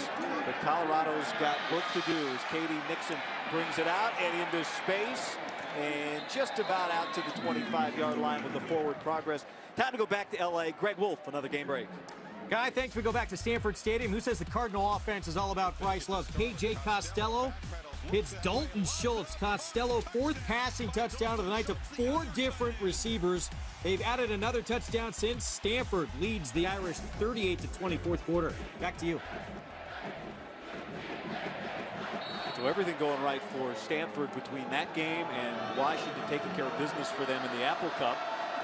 But Colorado's got work to do as Katie Nixon brings it out and into space. And just about out to the 25-yard line with the forward progress. Time to go back to L.A. Greg Wolf, another game break. Guy, thanks. We go back to Stanford Stadium. Who says the Cardinal offense is all about Bryce Love? KJ Costello hits Dalton Schultz. Costello, 4th passing touchdown of the night to 4 different receivers. They've added another touchdown since. Stanford leads the Irish 38-20 fourth quarter. Back to you. So everything going right for Stanford between that game and Washington taking care of business for them in the Apple Cup.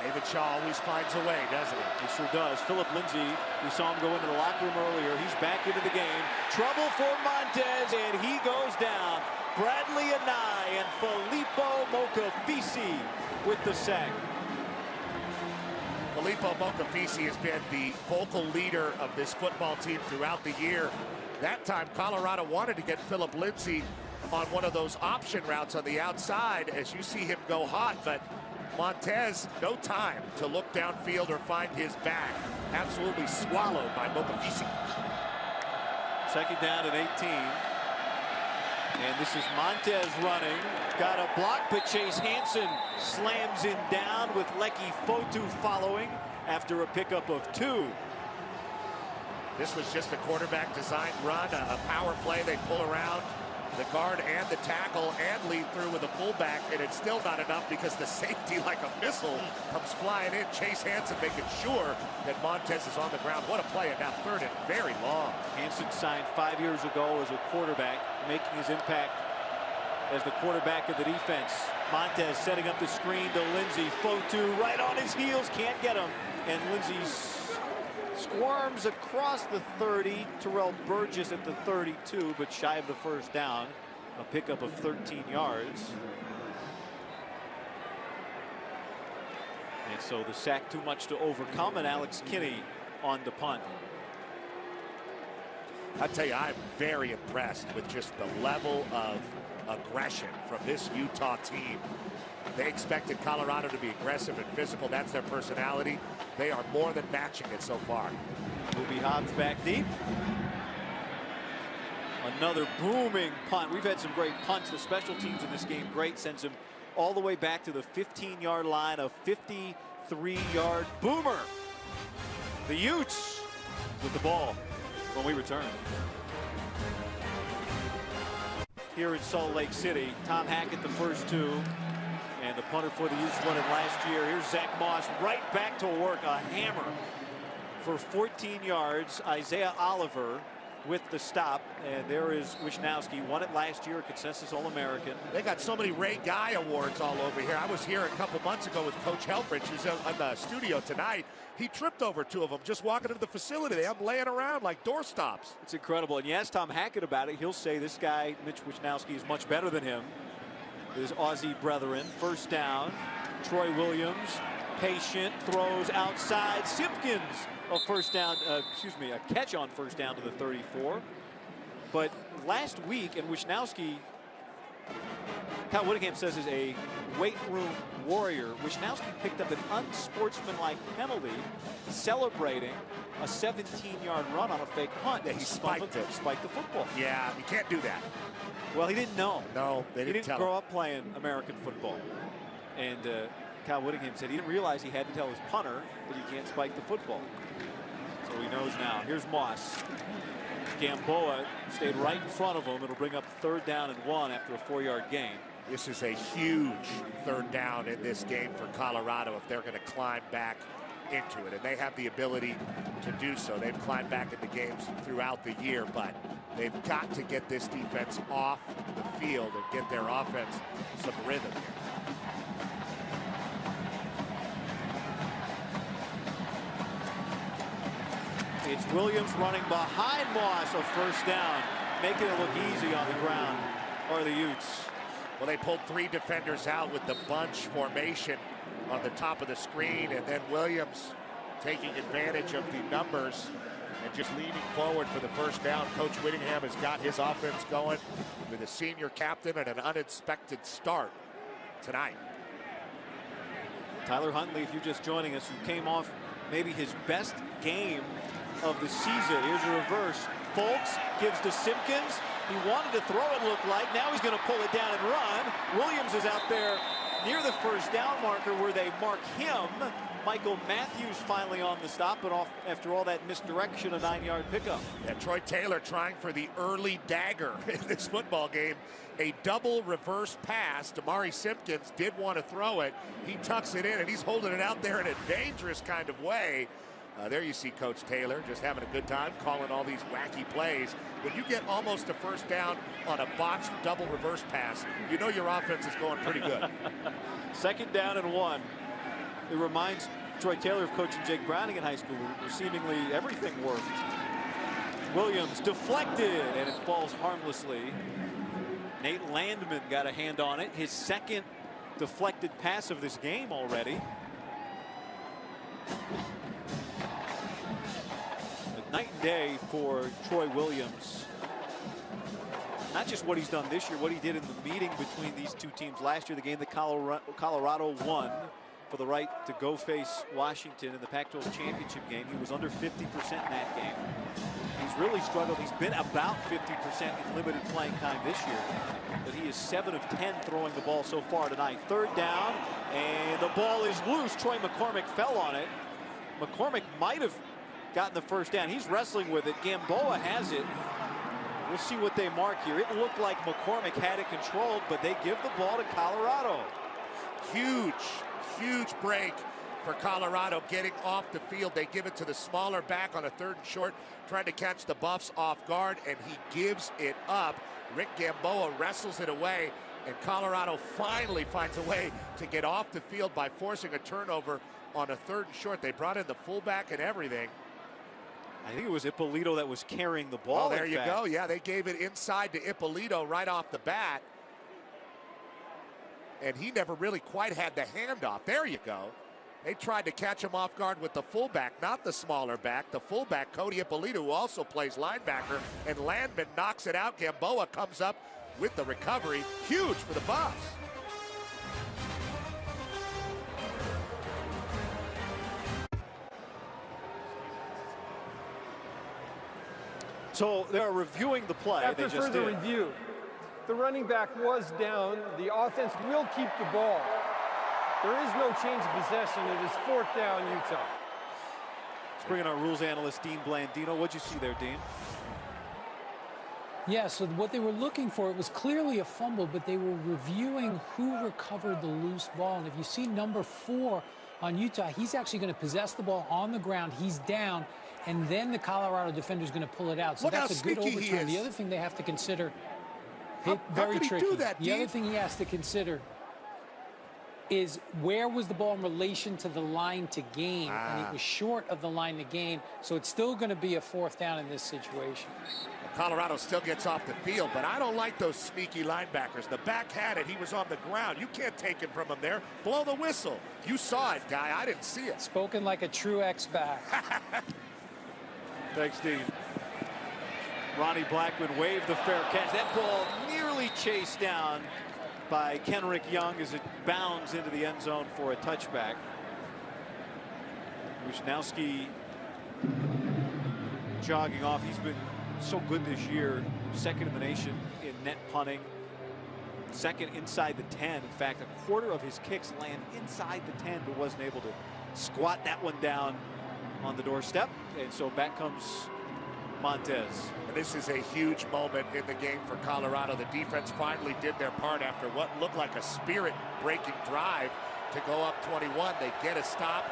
David Shaw always finds a way, doesn't he? He sure does. Philip Lindsay, we saw him go into the locker room earlier. He's back into the game. Trouble for Montez, and he goes down. Bradley Anai and Filippo Mokafisi with the sack. Filippo Mokafisi has been the vocal leader of this football team throughout the year. That time, Colorado wanted to get Philip Lindsay on one of those option routes on the outside as you see him go hot, but Montez, no time to look downfield or find his back. Absolutely swallowed by Mokafisi. 2nd down and 18. And this is Montez running. Got a block, but Chase Hansen slams him down with Leki Fotu following after a pickup of 2. This was just a quarterback designed run, a power play. They pull around the guard and the tackle and lead through with a fullback, and it's still not enough because the safety, like a missile, comes flying in. Chase Hansen making sure that Montez is on the ground. What a play, and now 3rd and very long. Hansen signed 5 years ago as a quarterback, making his impact as the quarterback of the defense. Montez setting up the screen to Lindsay. Fotu right on his heels, can't get him. And Lindsay squirms across the 30. Terrell Burgess at the 32, but shy of the 1st down. A pickup of 13 yards. And so the sack too much to overcome, and Alex Kinney on the punt. I tell you, I'm very impressed with just the level of aggression from this Utah team. They expected Colorado to be aggressive and physical. That's their personality. They are more than matching it so far. Ruby Hobbs back deep. Another booming punt. We've had some great punts. The special teams in this game great. Sends him all the way back to the 15-yard line. A 53-yard boomer. The Utes with the ball when we return. Here in Salt Lake City, Tom Hackett the first 2. And the punter for the Utes won it last year. Here's Zach Moss right back to work. A hammer for 14 yards. Isaiah Oliver with the stop. And there is Wisnowski. Won it last year, a consensus All-American. They got so many Ray Guy awards all over here. I was here a couple months ago with Coach Helfrich, who's in the studio tonight. He tripped over 2 of them just walking into the facility. They have them laying around like doorstops. It's incredible. And you ask Tom Hackett about it, he'll say this guy, Mitch Wisnowski, is much better than him. His Aussie brethren. 1st down. Troy Williams, patient, throws outside. Simpkins, a catch on 1st down to the 34. But last week, and Wisnowski, Kyle Whittingham says is a weight room warrior. Wisnowski picked up an unsportsmanlike penalty, celebrating a 17-yard run on a fake punt. Yeah, he spiked it. Spiked the football. Yeah, you can't do that. Well, he didn't know. No, they didn't He didn't grow up playing American football. And Cal Whittingham said he didn't realize he had to tell his punter that he can't spike the football. So he knows now. Here's Moss. Gamboa stayed right in front of him. It'll bring up 3rd down and 1 after a 4-yard gain. This is a huge 3rd down in this game for Colorado if they're going to climb back into it. And they have the ability to do so. They've climbed back into games throughout the year, but they've got to get this defense off the field and get their offense some rhythm here. It's Williams running behind Moss, a 1st down, making it look easy on the ground, or the Utes. Well, they pulled 3 defenders out with the bunch formation on the top of the screen, and then Williams taking advantage of the numbers and just leaning forward for the 1st down. Coach Whittingham has got his offense going with a senior captain and an unexpected start tonight. Tyler Huntley, if you're just joining us, who came off maybe his best game of the season. Here's a reverse. Folks gives to Simpkins. He wanted to throw it, looked like. Now he's going to pull it down and run. Williams is out there near the 1st down marker where they mark him. Michael Matthews finally on the stop, but off after all that misdirection, a 9-yard pickup. Yeah, Troy Taylor trying for the early dagger in this football game. A double reverse pass. Damari Simpkins did want to throw it. He tucks it in, and he's holding it out there in a dangerous kind of way. There you see Coach Taylor just having a good time calling all these wacky plays. When you get almost a 1st down on a botched double reverse pass, you know your offense is going pretty good. 2nd down and 1. It reminds Troy Taylor of coaching Jake Browning in high school, where seemingly everything worked. Williams deflected, and it falls harmlessly. Nate Landman got a hand on it. His 2nd deflected pass of this game already. Night and day for Troy Williams. Not just what he's done this year, what he did in the meeting between these 2 teams last year, the game that Colorado won for the right to go face Washington in the Pac-12 championship game. He was under 50% in that game. He's really struggled. He's been about 50% in limited playing time this year, but he is 7 of 10 throwing the ball so far tonight. 3rd down, and the ball is loose. Troy McCormick fell on it. McCormick might have gotten the 1st down. He's wrestling with it. Gamboa has it. We'll see what they mark here. It looked like McCormick had it controlled, but they give the ball to Colorado. Huge break for Colorado getting off the field. They give it to the smaller back on a 3rd and short, trying to catch the Buffs off guard, and he gives it up. Rick Gamboa wrestles it away, and Colorado finally finds a way to get off the field by forcing a turnover on a 3rd and short. They brought in the fullback and everything. I think it was Ippolito that was carrying the ball. Oh, there you go. Yeah, they gave it inside to Ippolito right off the bat. And he never really quite had the handoff. There you go. They tried to catch him off guard with the fullback, not the smaller back. The fullback, Cody Ippolito, who also plays linebacker, and Landman knocks it out. Gamboa comes up with the recovery. Huge for the Buffs. So they're reviewing the play. After they just further did. review, the running back was down. The offense will keep the ball. There is no change of possession. It is 4th down, Utah. Let's bring in our rules analyst, Dean Blandino. What'd you see there, Dean? Yeah, so what they were looking for, it was clearly a fumble, but they were reviewing who recovered the loose ball. And if you see number 4 on Utah, he's actually going to possess the ball on the ground. He's down. And then the Colorado defender is going to pull it out. So Look that's a good how sneaky overturn. he is. The other thing they have to consider, How very could he tricky. do that, The Dean? other thing he has to consider is where was the ball in relation to the line to gain? And it was short of the line to gain. So it's still going to be a 4th down in this situation. Colorado still gets off the field, but I don't like those sneaky linebackers. The back had it. He was on the ground. You can't take it from him there. Blow the whistle. You saw it, guy. I didn't see it. Spoken like a true ex-back. Thanks, Dean. Ronnie Blackman waved the fair catch. That ball nearly chased down by Kenrick Young as it bounds into the end zone for a touchback. Wisnowski jogging off. He's been so good this year. 2nd in the nation in net punting. second inside the 10. In fact, a quarter of his kicks land inside the 10, but wasn't able to squat that one down on the doorstep. And so back comes Montez. And this is a huge moment in the game for Colorado. The defense finally did their part after what looked like a spirit-breaking drive to go up 21. They get a stop,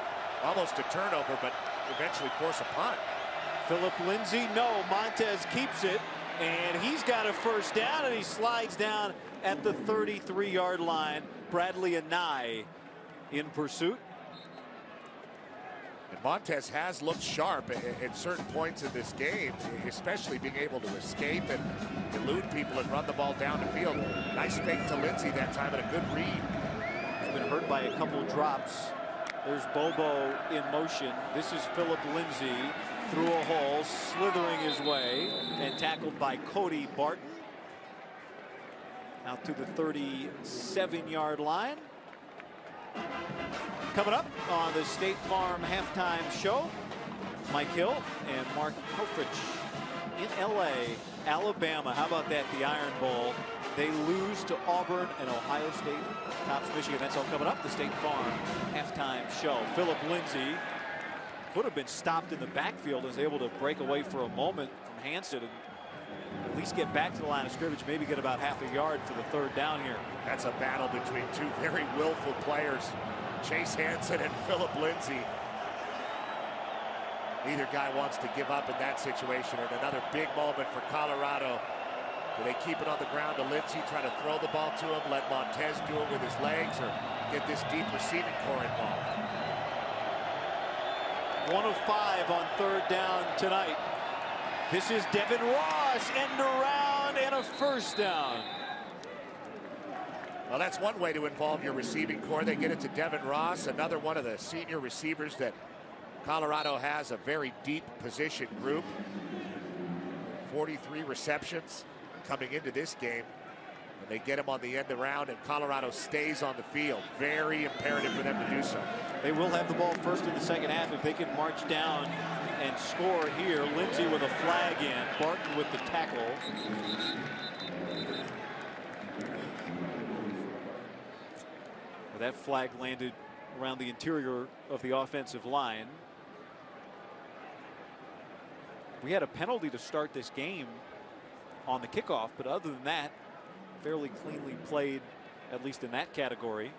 almost a turnover, but eventually force a punt. Philip Lindsay, no, Montez keeps it, and he's got a first down, and he slides down at the 33-yard line. Bradley Anai in pursuit. And Montez has looked sharp at certain points in this game, especially being able to escape and elude people and run the ball down the field. Nice fake to Lindsay that time and a good read. He's been hurt by a couple drops. There's Bobo in motion. This is Philip Lindsay through a hole, slithering his way, and tackled by Cody Barton. Out to the 37-yard line. Coming up on the State Farm halftime show, Mike Hill and Mark Helfrich in LA, Alabama. How about that, the Iron Bowl? They lose to Auburn, and Ohio State tops Michigan. That's all coming up, the State Farm halftime show. Philip Lindsay could have been stopped in the backfield, was able to break away for a moment from Hansen and at least get back to the line of scrimmage, maybe get about half a yard for the third down here. That's a battle between two very willful players, Chase Hansen and Philip Lindsay. Neither guy wants to give up in that situation, and another big moment for Colorado. Do they keep it on the ground to Lindsay, try to throw the ball to him, let Montez do it with his legs, or get this deep receiving core involved? 1 of 5 on third down tonight. This is Devin Ross, end around and a first down. Well, that's one way to involve your receiving core. They get it to Devin Ross, another one of the senior receivers that Colorado has, a very deep position group. 43 receptions coming into this game. And they get him on the end around, and Colorado stays on the field. Very imperative for them to do so. They will have the ball first in the second half if they can march down and score here. Lindsay with a flag in, Barton with the tackle. That flag landed around the interior of the offensive line. We had a penalty to start this game on the kickoff, but other than that, fairly cleanly played, at least in that category.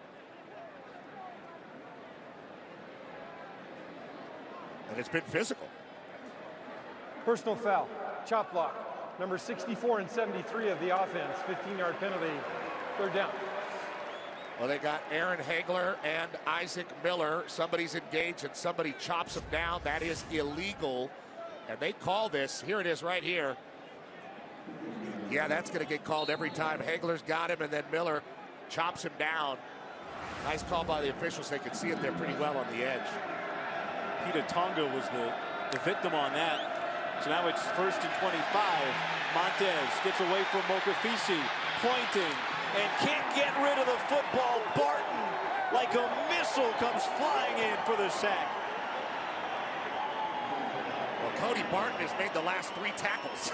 And it's been physical. Personal foul, chop block, number 64 and 73 of the offense, 15-yard penalty, third down. Well, they got Aaron Hagler and Isaac Miller. Somebody's engaged and somebody chops him down. That is illegal. And they call this. Here it is right here. Yeah, that's going to get called every time. Hagler's got him, and then Miller chops him down. Nice call by the officials. They could see it there pretty well on the edge. Peter Tonga was the victim on that. So now it's 1st and 25. Montez gets away from Mokafisi, pointing, and can't get rid of the football. Barton, like a missile, comes flying in for the sack. Well, Cody Barton has made the last 3 tackles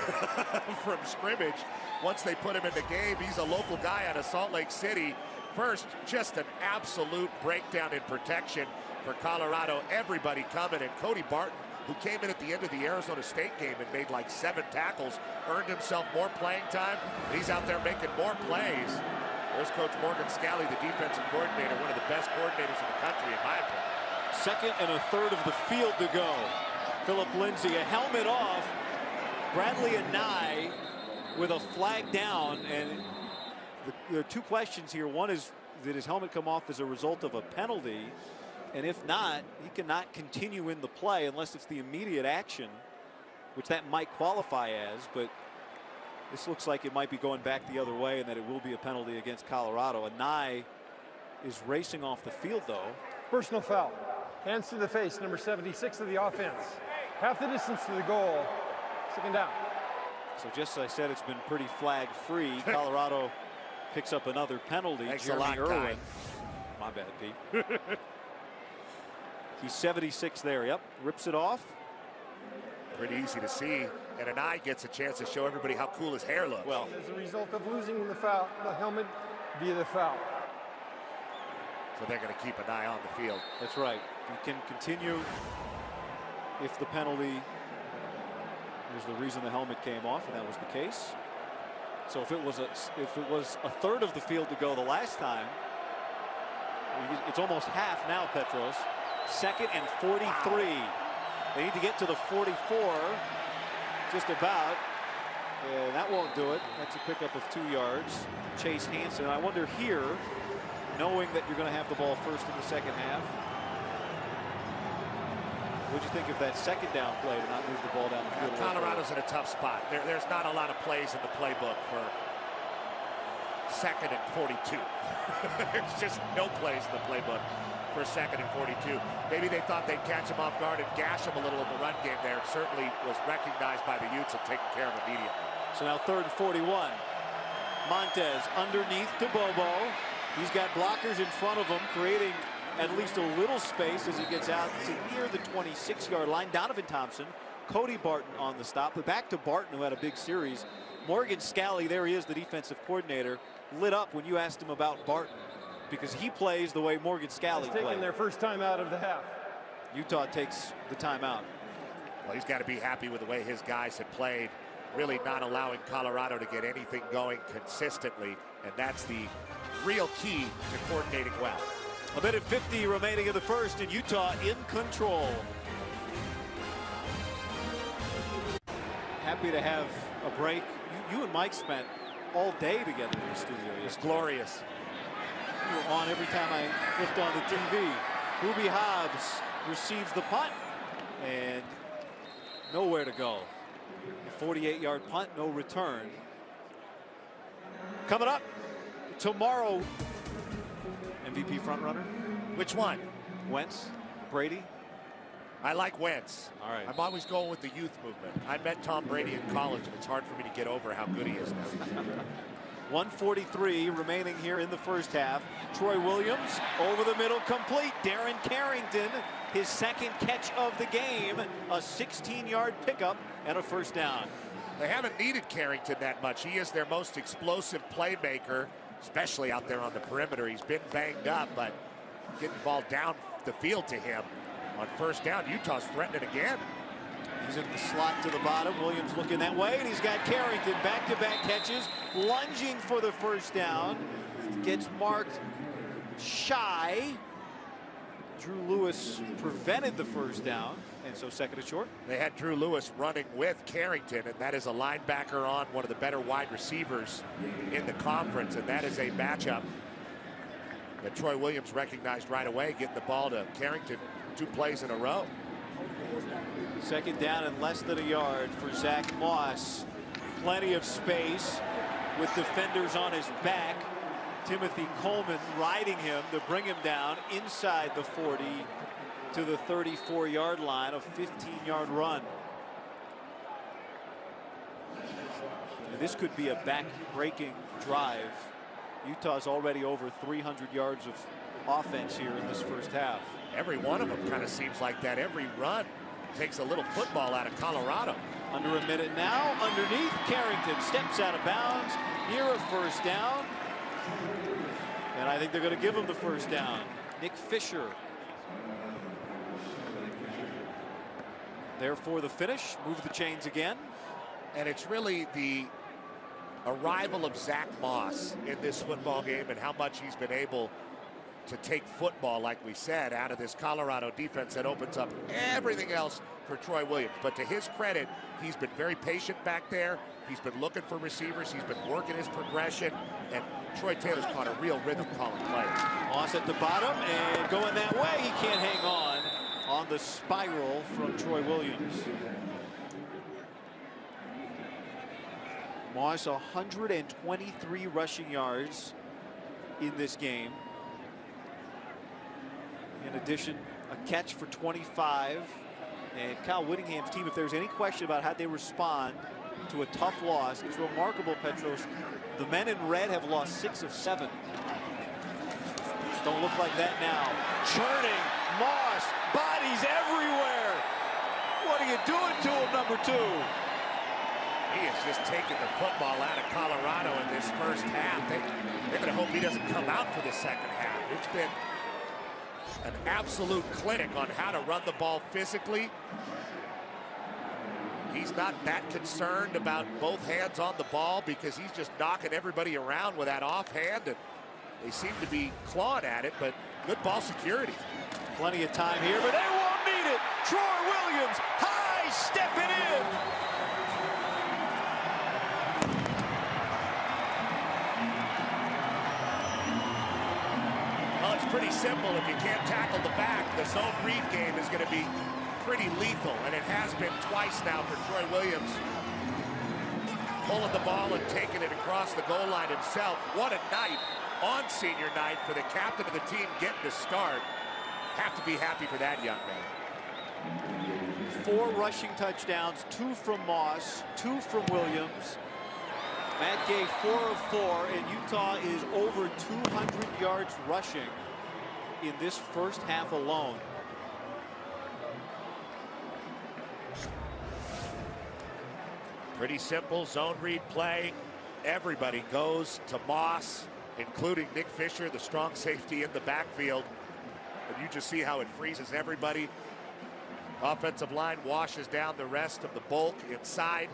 from scrimmage. Once they put him in the game, he's a local guy out of Salt Lake City. First, just an absolute breakdown in protection for Colorado. Everybody coming, and Cody Barton, who came in at the end of the Arizona State game and made like 7 tackles, earned himself more playing time. He's out there making more plays. There's Coach Morgan Scalley, the defensive coordinator, one of the best coordinators in the country, in my opinion. 2nd and a 3rd of the field to go. Philip Lindsay, a helmet off. Bradley Anai with a flag down, and there are 2 questions here. One is, did his helmet come off as a result of a penalty? And if not, he cannot continue in the play unless it's the immediate action, which that might qualify as, but this looks like it might be going back the other way and that it will be a penalty against Colorado. Anai is racing off the field, though. Personal foul, hands to the face, number 76 of the offense. Half the distance to the goal, 2nd down. So just as I said, it's been pretty flag-free. Colorado picks up another penalty. Thanks Jeremy a lot, Irwin. Guy. My bad, Pete. He's 76 there. Yep, rips it off. Pretty easy to see. And Anai gets a chance to show everybody how cool his hair looks. Well, As a result of losing the foul, the helmet via the foul. So they're going to keep an eye on the field. That's right. You can continue if the penalty is the reason the helmet came off, and that was the case. So if it was a third of the field to go the last time, it's almost half now, Petros. 2nd and 43. They need to get to the 44, just about. And that won't do it. That's a pickup of 2 yards. Chase Hansen. I wonder here, knowing that you're going to have the ball first in the second half, what'd you think of that second down play to not move the ball down the field? Colorado's in a tough spot. There's not a lot of plays in the playbook for 2nd and 42. There's just no plays in the playbook for 2nd and 42. Maybe they thought they'd catch him off guard and gash him a little in the run game there. It certainly was recognized by the Utes and taken care of immediately. So now 3rd and 41. Montez underneath to Bobo. He's got blockers in front of him, creating at least a little space as he gets out to near the 26-yard line. Donovan Thompson, Cody Barton on the stop. But back to Barton, who had a big series. Morgan Scally, there he is, the defensive coordinator, lit up when you asked him about Barton, because he plays the way Morgan Scally plays. Taking their first time out of the half. Utah takes the timeout. Well, he's got to be happy with the way his guys have played, really not allowing Colorado to get anything going consistently, and that's the real key to coordinating well. A minute 50 remaining in the first, and Utah in control. Happy to have a break. You and Mike spent all day together in the studio. It's glorious. You were on every time I flipped on the TV. Ruby Hobbs receives the punt, and nowhere to go. A 48-yard punt, no return. Coming up tomorrow. MVP frontrunner? Which one? Wentz? Brady? I like Wentz. All right. I'm always going with the youth movement. I met Tom Brady in college, and it's hard for me to get over how good he is now. 1:43 remaining here in the first half. Troy Williams over the middle, complete. Darren Carrington, his 2nd catch of the game, a 16-yard pickup and a first down. They haven't needed Carrington that much. He is their most explosive playmaker, especially out there on the perimeter. He's been banged up, but getting the ball down the field to him on first down. Utah's threatening again. He's in the slot to the bottom. Williams looking that way, and he's got Carrington back-to-back catches, lunging for the first down. Gets marked shy. Drew Lewis prevented the first down, and so 2nd and short. They had Drew Lewis running with Carrington, and that is a linebacker on one of the better wide receivers in the conference, and that is a matchup that Troy Williams recognized right away, getting the ball to Carrington 2 plays in a row. 2nd down and less than a yard for Zach Moss. Plenty of space with defenders on his back. Timothy Coleman riding him to bring him down inside the 40 to the 34-yard line, a 15-yard run. And this could be a back-breaking drive. Utah's already over 300 yards of offense here in this first half. Every one of them kind of seems like that. Every run takes a little football out of Colorado. Under a minute now. Underneath, Carrington steps out of bounds near a first down. And I think they're going to give him the first down. Nick Fisher there for the finish. Move the chains again. And it's really the arrival of Zach Moss in this football game and how much he's been able to take football, like we said, out of this Colorado defense that opens up everything else for Troy Williams. But to his credit, he's been very patient back there. He's been looking for receivers. He's been working his progression. And Troy Taylor's caught a real rhythm calling play. Moss at the bottom and going that way. He can't hang on the spiral from Troy Williams. Moss 123 rushing yards in this game. In addition, a catch for 25. And Kyle Whittingham's team, if there's any question about how they respond to a tough loss, it's remarkable, Petros. The men in red have lost 6 of 7. Don't look like that now. Churning, Moss, bodies everywhere. What are you doing to him, number 2? He is just taking the football out of Colorado in this first half. They're going to hope he doesn't come out for the second half. It's been an absolute clinic on how to run the ball physically. He's not that concerned about both hands on the ball because he's just knocking everybody around with that offhand. And they seem to be clawing at it, but good ball security. Plenty of time here, but they won't need it. Troy Williams, high stepping in. Well, it's pretty simple. If you can't tackle the back, the zone read game is going to be pretty lethal, and it has been twice now for Troy Williams. Pulling the ball and taking it across the goal line himself. What a night on senior night for the captain of the team getting to start. Have to be happy for that young man. 4 rushing touchdowns, 2 from Moss, 2 from Williams. Matt Gay 4 of 4, and Utah is over 200 yards rushing in this first half alone. Pretty simple zone read play. Everybody goes to Moss, including Nick Fisher, the strong safety in the backfield. And you just see how it freezes everybody. Offensive line washes down the rest of the bulk inside.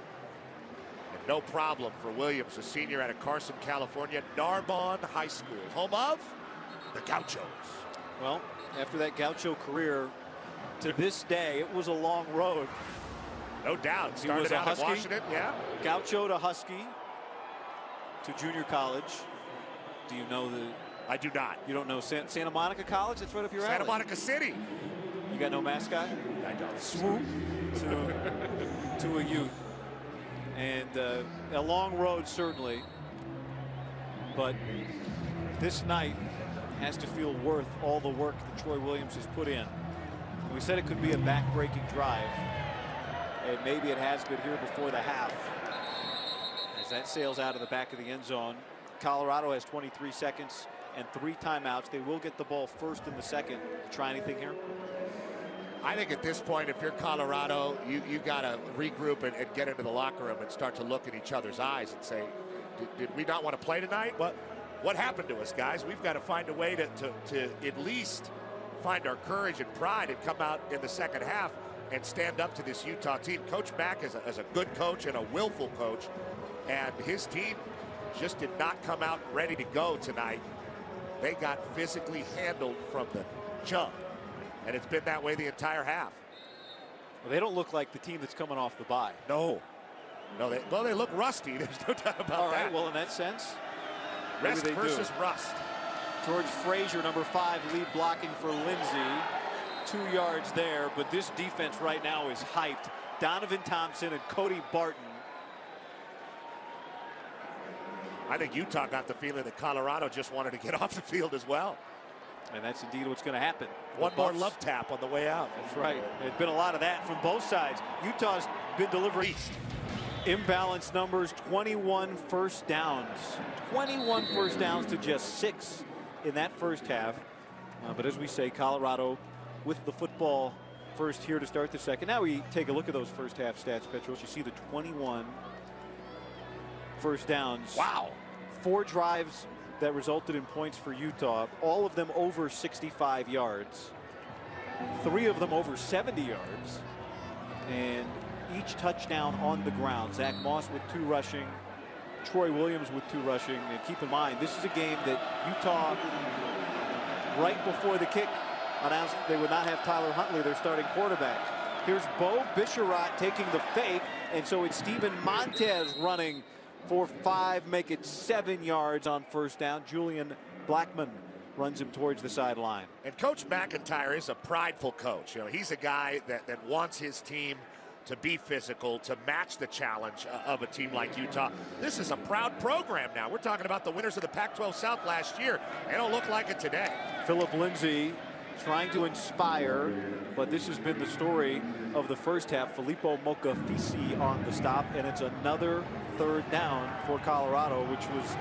And no problem for Williams, a senior out of Carson, California, Narbonne High School, home of the Gauchos. Well, after that Gaucho career, to this day, it was a long road. No doubt. He was Started a out in Husky, Washington, yeah. Gaucho to Husky to junior college. Do you know the? I do not. You don't know Santa Monica College? That's right up your alley. Santa Monica City. You got no mascot? I don't. Swoop to a Ute. And a long road, certainly. But this night has to feel worth all the work that Troy Williams has put in. We said it could be a back-breaking drive. And maybe it has been here before the half. As that sails out of the back of the end zone. Colorado has 23 seconds and 3 timeouts. They will get the ball first in the second. Try anything here? I think at this point, if you're Colorado, you got to regroup and get into the locker room and start to look in each other's eyes and say, did we not want to play tonight? What happened to us, guys? We've got to find a way to at least find our courage and pride and come out in the second half and stand up to this Utah team. Coach Mack is a good coach and a willful coach, and his team just did not come out ready to go tonight. They got physically handled from the jump, and it's been that way the entire half. Well, they don't look like the team that's coming off the bye. No, they look rusty. There's no doubt about that. All right, well, in that sense, rest versus rust. George Frazier, number 5, lead blocking for Lindsey. 2 yards there, but this defense right now is hyped. Donovan Thompson and Cody Barton. I think Utah got the feeling that Colorado just wanted to get off the field as well. And that's indeed what's going to happen. One more love tap on the way out. That's right. There's been a lot of that from both sides. Utah's been delivering imbalanced numbers, 21 first downs. 21 first downs to just 6 in that first half. But as we say, Colorado with the football first here to start the second. Now we take a look at those first half stats, Petros. You see the 21 first downs. Wow. 4 drives that resulted in points for Utah, all of them over 65 yards. 3 of them over 70 yards. And each touchdown on the ground. Zach Moss with 2 rushing, Troy Williams with 2 rushing. And keep in mind, this is a game that Utah, right before the kick, announced they would not have Tyler Huntley, their starting quarterback. Here's Bo Bisharat taking the fake, and so it's Steven Montez running for 5, make it 7 yards on first down. Julian Blackman runs him towards the sideline. And Coach McIntyre is a prideful coach. You know, he's a guy that wants his team to be physical, to match the challenge of a team like Utah. This is a proud program now. We're talking about the winners of the Pac-12 South last year. They don't look like it today. Philip Lindsay trying to inspire, but this has been the story of the first half. Filippo Mokafisi on the stop, and it's another 3rd down for Colorado, which was,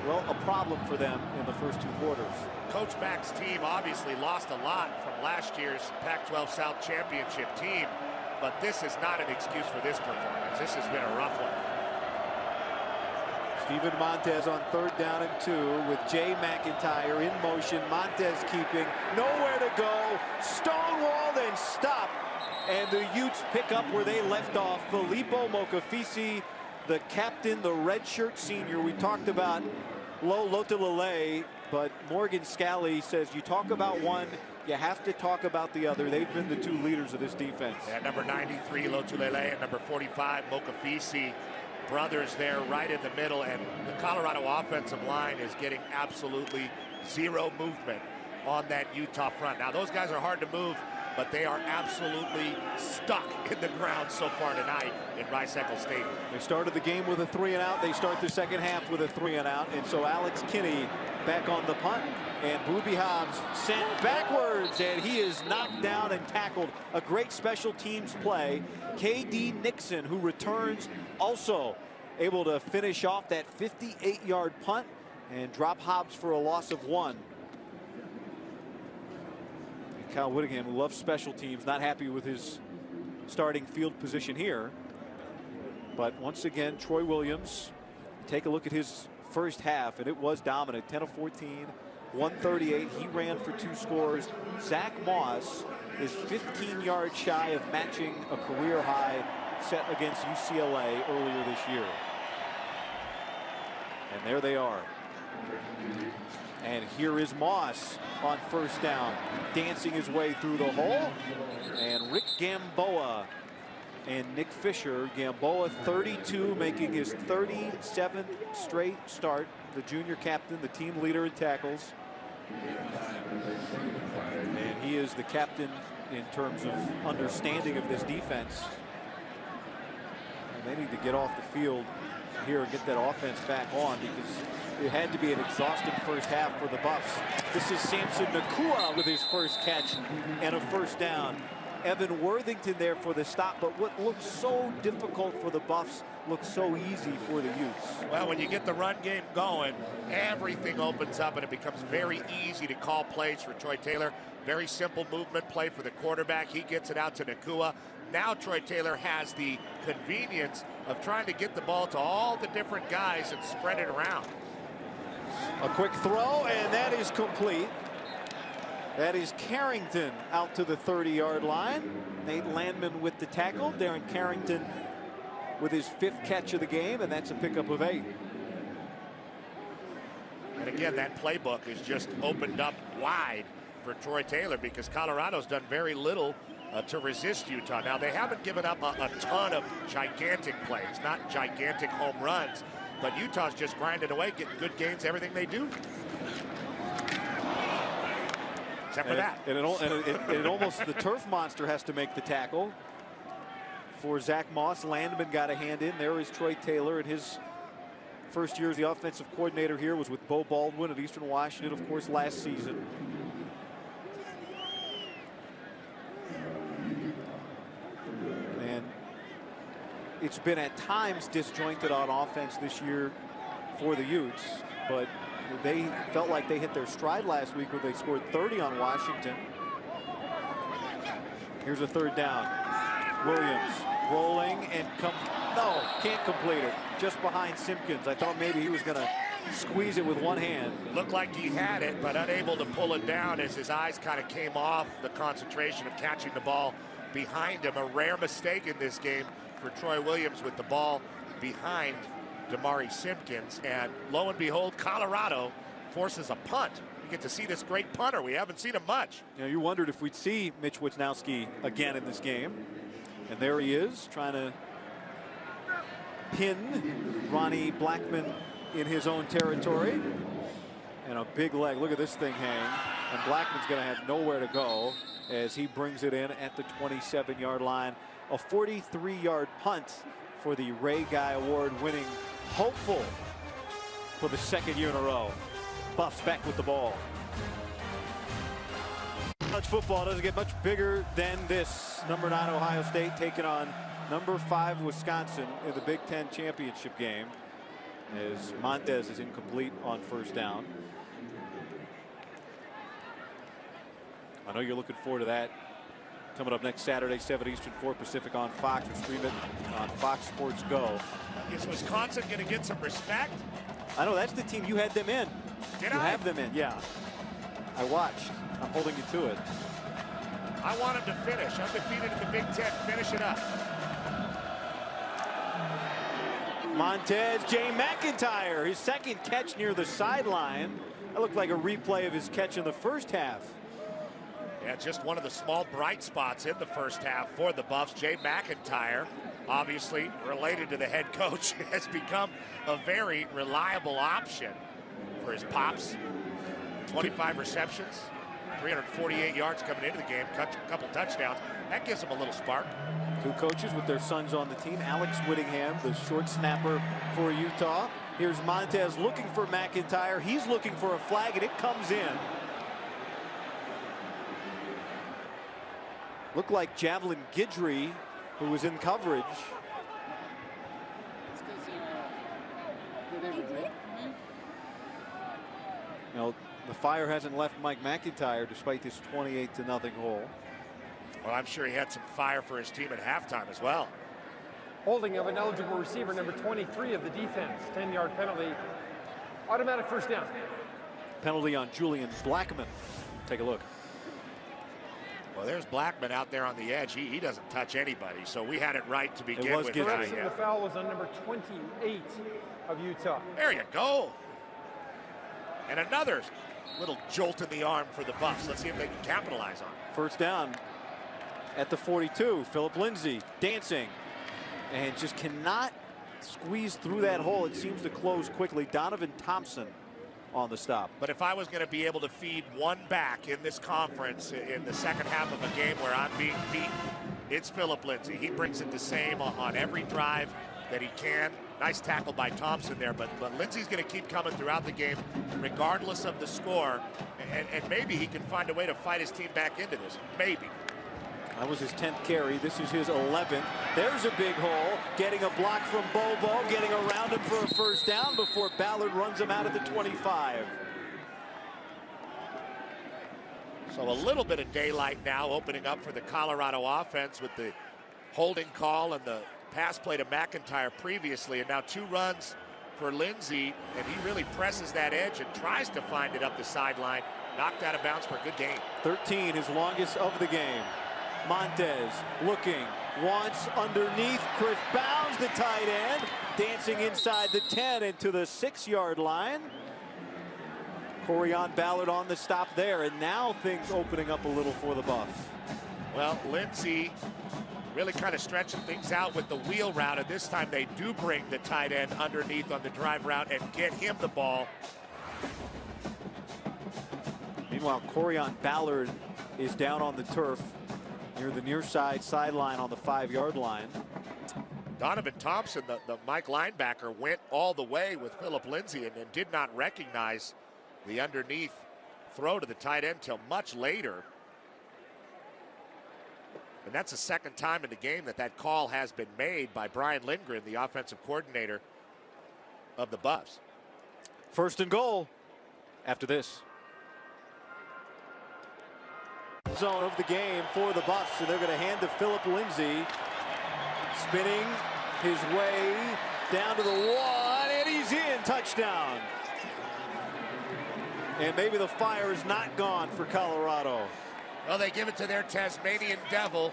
well, a problem for them in the first 2 quarters. Coach Mack's team obviously lost a lot from last year's Pac-12 South championship team. but this is not an excuse for this performance. This has been a rough one. Steven Montez on 3rd down and 2 with Jay McIntyre in motion. Montez keeping, nowhere to go, stonewalled and stopped. And the Utes pick up where they left off. Filippo Mokafisi, the captain, the redshirt senior. We talked about Lo Lotulelei, but Morgan Scally says you talk about one, you have to talk about the other. They've been the 2 leaders of this defense. Yeah, number 93 Lotulelei and number 45 Mokafisi, brothers there right in the middle, and the Colorado offensive line is getting absolutely zero movement on that Utah front. Now those guys are hard to move, but they are absolutely stuck in the ground so far tonight in Rice-Eccles Stadium. They started the game with a 3-and-out. They start the second half with a 3-and-out. And so Alex Kinney back on the punt. And Booby Hobbs sent backwards, and he is knocked down and tackled. A great special teams play. K.D. Nixon, who returns, also able to finish off that 58-yard punt and drop Hobbs for a loss of 1. Kyle Whittingham, who loves special teams, not happy with his starting field position here. But once again, Troy Williams, take a look at his first half, and it was dominant. 10 of 14, 138. He ran for 2 scores. Zach Moss is 15 yards shy of matching a career high set against UCLA earlier this year. And there they are. And here is Moss on 1st down, dancing his way through the hole. And Rick Gamboa and Nick Fisher. Gamboa 32, making his 37th straight start. The junior captain, the team leader in tackles. And he is the captain in terms of understanding of this defense. And they need to get off the field here and get that offense back on, because it had to be an exhausting first half for the Buffs. This is Samson Nakua with his first catch and a 1st down. Evan Worthington there for the stop, but what looked so difficult for the Buffs looks so easy for the Utes. Well, when you get the run game going, everything opens up and it becomes very easy to call plays for Troy Taylor. Very simple movement play for the quarterback. He gets it out to Nakua. Now Troy Taylor has the convenience of trying to get the ball to all the different guys and spread it around. A quick throw, and that is complete. That is Carrington out to the 30-yard line. Nate Landman with the tackle. Darren Carrington with his 5th catch of the game, and that's a pickup of 8. And again, that playbook is just opened up wide for Troy Taylor, because Colorado's done very little to resist Utah. Now, they haven't given up a ton of gigantic plays, not gigantic home runs, but Utah's just grinding away, getting good gains, everything they do. Except for that. And it almost, the turf monster has to make the tackle for Zach Moss. Landman got a hand in. There is Troy Taylor, and his first year as the offensive coordinator here was with Bo Baldwin at Eastern Washington, of course, last season. And it's been at times disjointed on offense this year for the Utes, but they felt like they hit their stride last week where they scored 30 on Washington. Here's a 3rd down. Williams rolling and no, can't complete it. Just behind Simpkins. I thought maybe he was going to squeeze it with one hand. Looked like he had it, but unable to pull it down as his eyes kind of came off the concentration of catching the ball behind him. A rare mistake in this game for Troy Williams with the ball behind Damari Simpkins, and lo and behold, Colorado forces a punt. We get to see this great punter. We haven't seen him much. You know, you wondered if we'd see Mitch Wisnowski again in this game, and there he is, trying to pin Ronnie Blackman in his own territory. And a big leg. Look at this thing hang, and Blackman's going to have nowhere to go as he brings it in at the 27-yard line. A 43-yard punt for the Ray Guy Award-winning hopeful for the 2nd year in a row. Buffs back with the ball. College football doesn't get much bigger than this. Number 9 Ohio State taking on number 5 Wisconsin in the Big Ten championship game, as Montez is incomplete on 1st down. I know you're looking forward to that Coming up next Saturday, 7 Eastern, 4 Pacific on Fox. We stream it on Fox Sports Go. Is Wisconsin going to get some respect? I know that's the team you had them in. Did you I? have them in, yeah. I watched. I'm holding you to it. I want them to finish. Undefeated in the Big Ten. Finish it up. Montez, Jay McIntyre, his second catch near the sideline. That looked like a replay of his catch in the first half. Yeah, just one of the small bright spots in the first half for the Buffs. Jay McIntyre, obviously related to the head coach, has become a very reliable option for his Pops. 25 receptions, 348 yards coming into the game, a couple touchdowns. That gives him a little spark. Two coaches with their sons on the team. Alex Whittingham, the short snapper for Utah. Here's Montez looking for McIntyre. He's looking for a flag, and it comes in. Looked like Javelin Guidry, who was in coverage. Now, the fire hasn't left Mike McIntyre despite this 28-0 hole. Well, I'm sure he had some fire for his team at halftime as well. Holding of an eligible receiver, number 23 of the defense. 10-yard penalty. Automatic first down. Penalty on Julian Blackman. Take a look. Well, there's Blackman out there on the edge. He doesn't touch anybody, so we had it right to begin with. Correction, the foul was on number 28 of Utah. There you go. And another little jolt in the arm for the Buffs. Let's see if they can capitalize on it. First down at the 42. Philip Lindsay dancing and just cannot squeeze through that hole. It seems to close quickly. Donovan Thompson on the stop. But if I was going to be able to feed one back in this conference in the second half of a game where I'm being beaten, it's Philip Lindsay. He brings it the same on every drive that he can. Nice tackle by Thompson there, but Lindsay's going to keep coming throughout the game regardless of the score, and maybe he can find a way to fight his team back into this. Maybe. That was his 10th carry. This is his 11th. There's a big hole. Getting a block from Bobo. Getting around him for a first down before Ballard runs him out at the 25. So a little bit of daylight now opening up for the Colorado offense with the holding call and the pass play to McIntyre previously. And now 2 runs for Lindsay, and he really presses that edge and tries to find it up the sideline. Knocked out of bounds for a good gain. 13, his longest of the game. Montez looking, wants underneath. Chris Bounds, the tight end, dancing inside the 10 into the 6-yard line. Corian Ballard on the stop there, and now things opening up a little for the Buffs. Well, Lindsay really kind of stretching things out with the wheel route, and this time they do bring the tight end underneath on the drive route and get him the ball. Meanwhile, Corian Ballard is down on the turf near the near side sideline on the 5-yard line. Donovan Thompson, the Mike linebacker, went all the way with Philip Lindsay and did not recognize the underneath throw to the tight end till much later. And that's the second time in the game that call has been made by Brian Lindgren, the offensive coordinator of the Buffs. First and goal after this. Zone of the game for the Buffs, and they're going to hand to Philip Lindsay, spinning his way down to the 1, and he's in. Touchdown. And maybe the fire is not gone for Colorado. Well, they give it to their Tasmanian Devil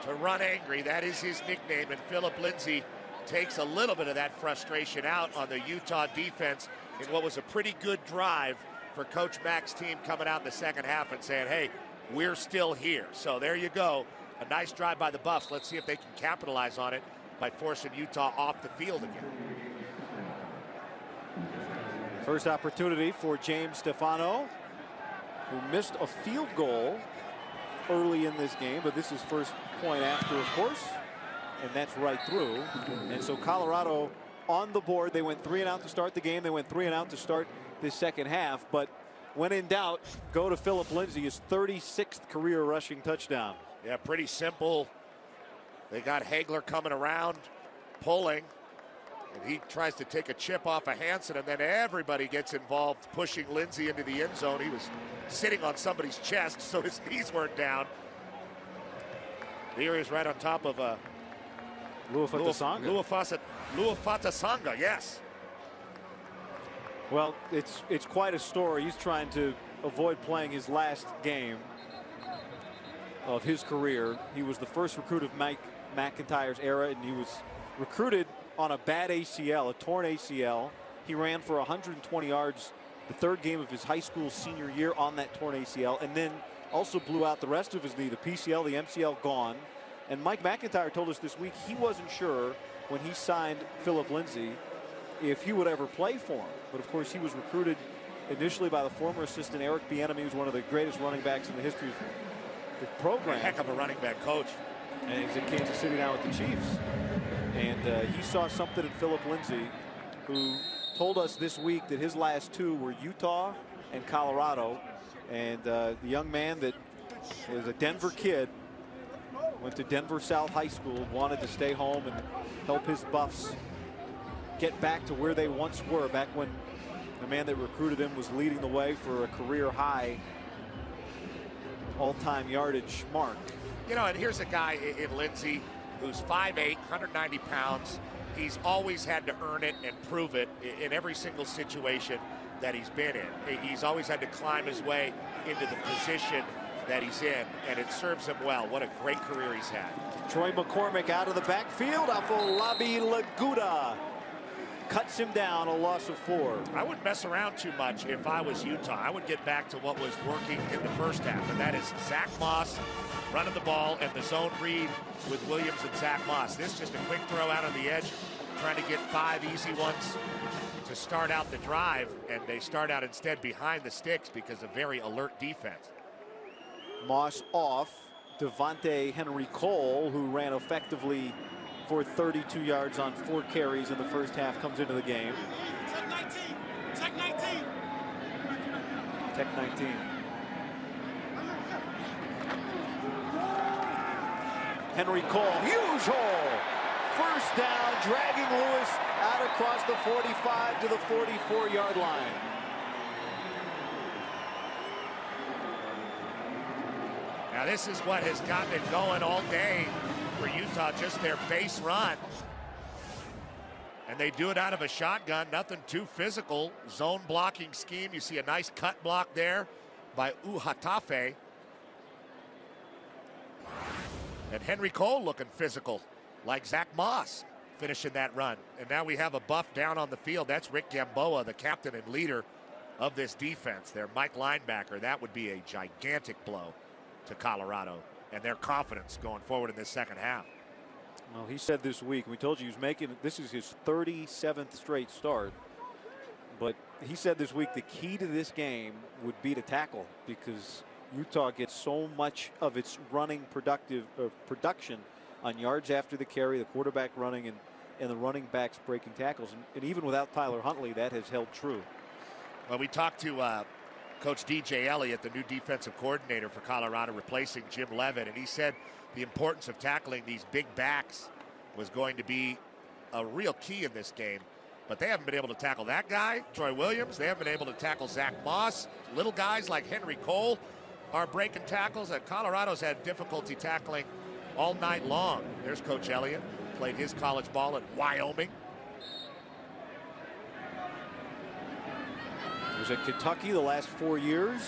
to run angry. That is his nickname, and Philip Lindsay takes a little bit of that frustration out on the Utah defense in what was a pretty good drive for Coach Mack's team coming out in the second half and saying, hey, we're still here. So there you go. A nice drive by the Buffs. Let's see if they can capitalize on it by forcing Utah off the field again. First opportunity for James Stefano, who missed a field goal early in this game, but this is first point after, of course, and that's right through. And so Colorado on the board. They went 3 and out to start the game. They went 3 and out to start this second half, but when in doubt, go to Philip Lindsay, his 36th career rushing touchdown. Yeah, pretty simple. They got Hagler coming around, pulling, and he tries to take a chip off of Hansen, and then everybody gets involved, pushing Lindsay into the end zone. He was sitting on somebody's chest, so his knees weren't down. Here he is right on top of Luafatasanga. Luafatasanga, yes. Well, it's quite a story. He's trying to avoid playing his last game of his career. He was the first recruit of Mike McIntyre's era, and he was recruited on a bad ACL, a torn ACL. He ran for 120 yards the third game of his high school senior year on that torn ACL, and then also blew out the rest of his knee, the PCL, the MCL gone. And Mike McIntyre told us this week he wasn't sure when he signed Philip Lindsay if he would ever play for him. But of course, he was recruited initially by the former assistant Eric Bieniemy, who's one of the greatest running backs in the history of the program. A heck of a running back coach. And he's in Kansas City now with the Chiefs. And he saw something in Philip Lindsay, who told us this week that his last two were Utah and Colorado. And the young man that was a Denver kid, went to Denver South High School, wanted to stay home and help his Buffs get back to where they once were, back when the man that recruited him was leading the way for a career high all-time yardage mark. You know, and here's a guy in Lindsay who's 5'8", 190 pounds. He's always had to earn it and prove it in every single situation that he's been in. He's always had to climb his way into the position that he's in, and it serves him well. What a great career he's had. Troy McCormick out of the backfield. Afolabi Laguda cuts him down, a loss of 4. I wouldn't mess around too much if I was Utah. I would get back to what was working in the first half, and that is Zach Moss running the ball and the zone read with Williams and Zach Moss. This just a quick throw out on the edge, trying to get 5 easy ones to start out the drive, and they start out instead behind the sticks because of very alert defense. Moss off. Devontae Henry Cole, who ran effectively for 32 yards on 4 carries in the first half, comes into the game. Tech 19. Tech 19. Tech 19. Henry Cole, huge hole. First down, dragging Lewis out across the 45 to the 44-yard line. Now this is what has gotten it going all day for Utah, just their base run. And they do it out of a shotgun, nothing too physical. Zone blocking scheme. You see a nice cut block there by Uhatafe. And Henry Cole looking physical, like Zach Moss finishing that run. And now we have a Buff down on the field. That's Rick Gamboa, the captain and leader of this defense. Their Mike linebacker. That would be a gigantic blow to Colorado and their confidence going forward in this second half. Well, he said this week, we told you he was making, this is his 37th straight start, but he said this week the key to this game would be to tackle, because Utah gets so much of its running production on yards after the carry, the quarterback running, and the running backs breaking tackles. And even without Tyler Huntley, that has held true. Well, we talked to Coach DJ Elliott, the new defensive coordinator for Colorado, replacing Jim Leavitt, and he said the importance of tackling these big backs was going to be a real key in this game. But they haven't been able to tackle that guy, Troy Williams. They haven't been able to tackle Zach Moss. Little guys like Henry Cole are breaking tackles, and Colorado's had difficulty tackling all night long. There's Coach Elliott, played his college ball in Wyoming. He was at Kentucky the last 4 years.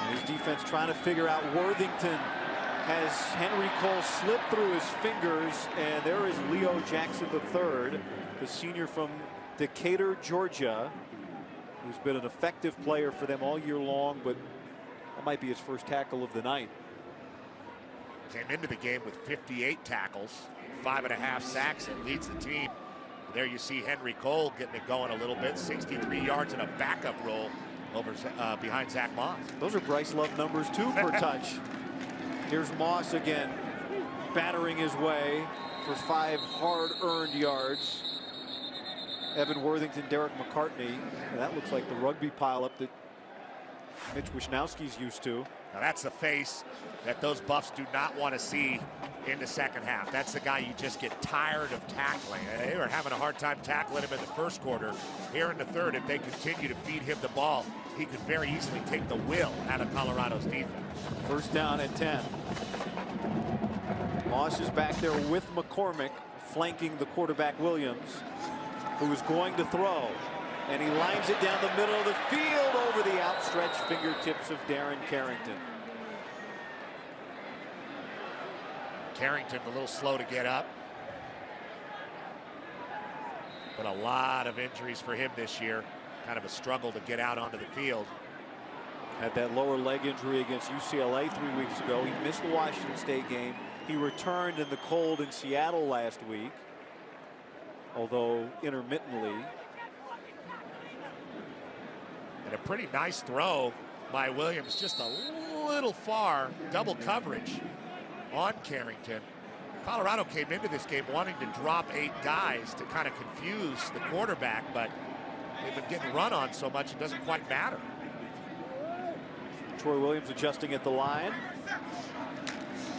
And his defense trying to figure out Worthington has Henry Cole slip through his fingers, and there is Leo Jackson III, the senior from Decatur, Georgia, who's been an effective player for them all year long, but that might be his first tackle of the night. Came into the game with 58 tackles, 5.5 sacks, and leads the team. There you see Henry Cole getting it going a little bit, 63 yards in a backup roll over behind Zach Moss. Those are Bryce Love numbers too per touch. Here's Moss again, battering his way for 5 hard-earned yards. Evan Worthington, Derek McCartney, and that looks like the rugby pileup that Mitch Wisnowski's used to. Now that's the face that those Buffs do not want to see in the second half. That's the guy you just get tired of tackling. They were having a hard time tackling him in the first quarter. Here in the third, if they continue to feed him the ball, he could very easily take the will out of Colorado's defense. First down at 10. Moss is back there with McCormick, flanking the quarterback Williams, who is going to throw. And he lines it down the middle of the field over the outstretched fingertips of Darren Carrington. Carrington a little slow to get up. But a lot of injuries for him this year. Kind of a struggle to get out onto the field. Had that lower leg injury against UCLA 3 weeks ago. He missed the Washington State game. He returned in the cold in Seattle last week, although intermittently. And a pretty nice throw by Williams, just a little far. Double coverage on Carrington. Colorado came into this game wanting to drop 8 guys to kind of confuse the quarterback, but they've been getting run on so much it doesn't quite matter. Troy Williams adjusting at the line.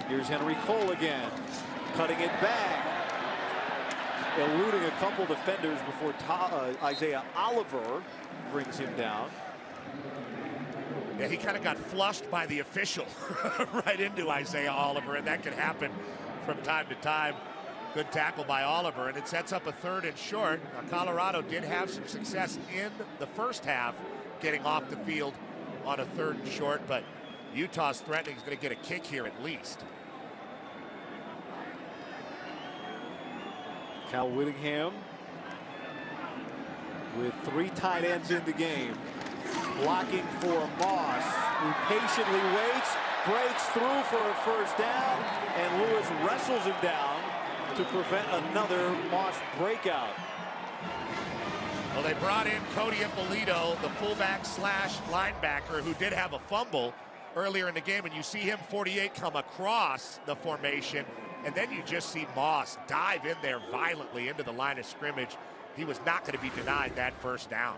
Here's Henry Cole again, cutting it back, eluding a couple defenders before Isaiah Oliver brings him down. Yeah, he kind of got flushed by the official right into Isaiah Oliver, and that can happen from time to time. Good tackle by Oliver, and it sets up a 3rd and short. Now, Colorado did have some success in the first half getting off the field on a 3rd and short, but Utah's threatening he's going to get a kick here at least. Cal Whittingham with 3 tight ends in the game, blocking for Moss, who patiently waits, breaks through for a first down, and Lewis wrestles him down to prevent another Moss breakout. Well, they brought in Cody Ippolito, the fullback slash linebacker, who did have a fumble earlier in the game, and you see him 48 come across the formation, and then you just see Moss dive in there violently into the line of scrimmage. He was not going to be denied that first down.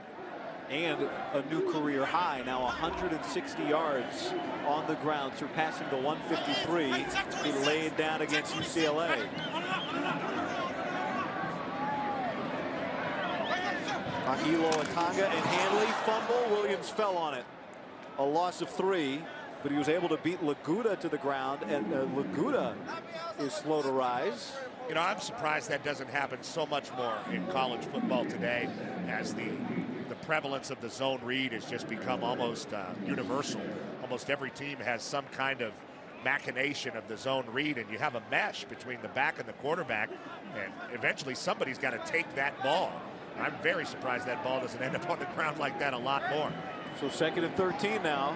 And a new career high, now 160 yards on the ground, surpassing the 153 he laid down against UCLA. Akilo Atanga and Hanley fumble. Williams fell on it. A loss of 3, but he was able to beat Laguda to the ground, and Laguda is slow to rise. You know, I'm surprised that doesn't happen so much more in college football today, as the prevalence of the zone read has just become almost universal. Almost every team has some kind of machination of the zone read, and you have a mesh between the back and the quarterback, and eventually somebody's got to take that ball. I'm very surprised that ball doesn't end up on the ground like that a lot more. So 2nd and 13 now.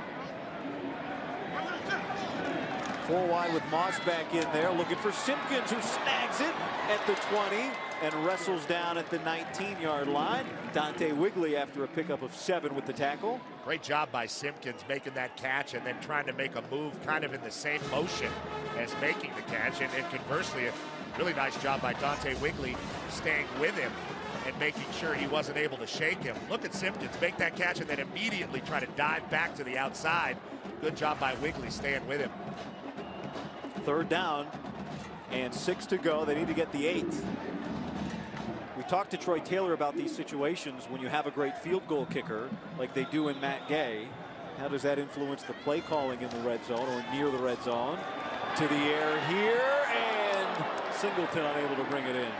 4 wide with Moss back in there, looking for Simpkins, who snags it at the 20 and wrestles down at the 19-yard line. Dante Wigley after a pickup of 7 with the tackle. Great job by Simpkins making that catch and then trying to make a move kind of in the same motion as making the catch. And conversely, a really nice job by Dante Wigley staying with him and making sure he wasn't able to shake him. Look at Simpkins make that catch and then immediately try to dive back to the outside. Good job by Wigley staying with him. 3rd down and 6 to go. They need to get the 8th. We talked to Troy Taylor about these situations when you have a great field goal kicker like they do in Matt Gay. How does that influence the play calling in the red zone or near the red zone? To the air here, and Singleton unable to bring it in.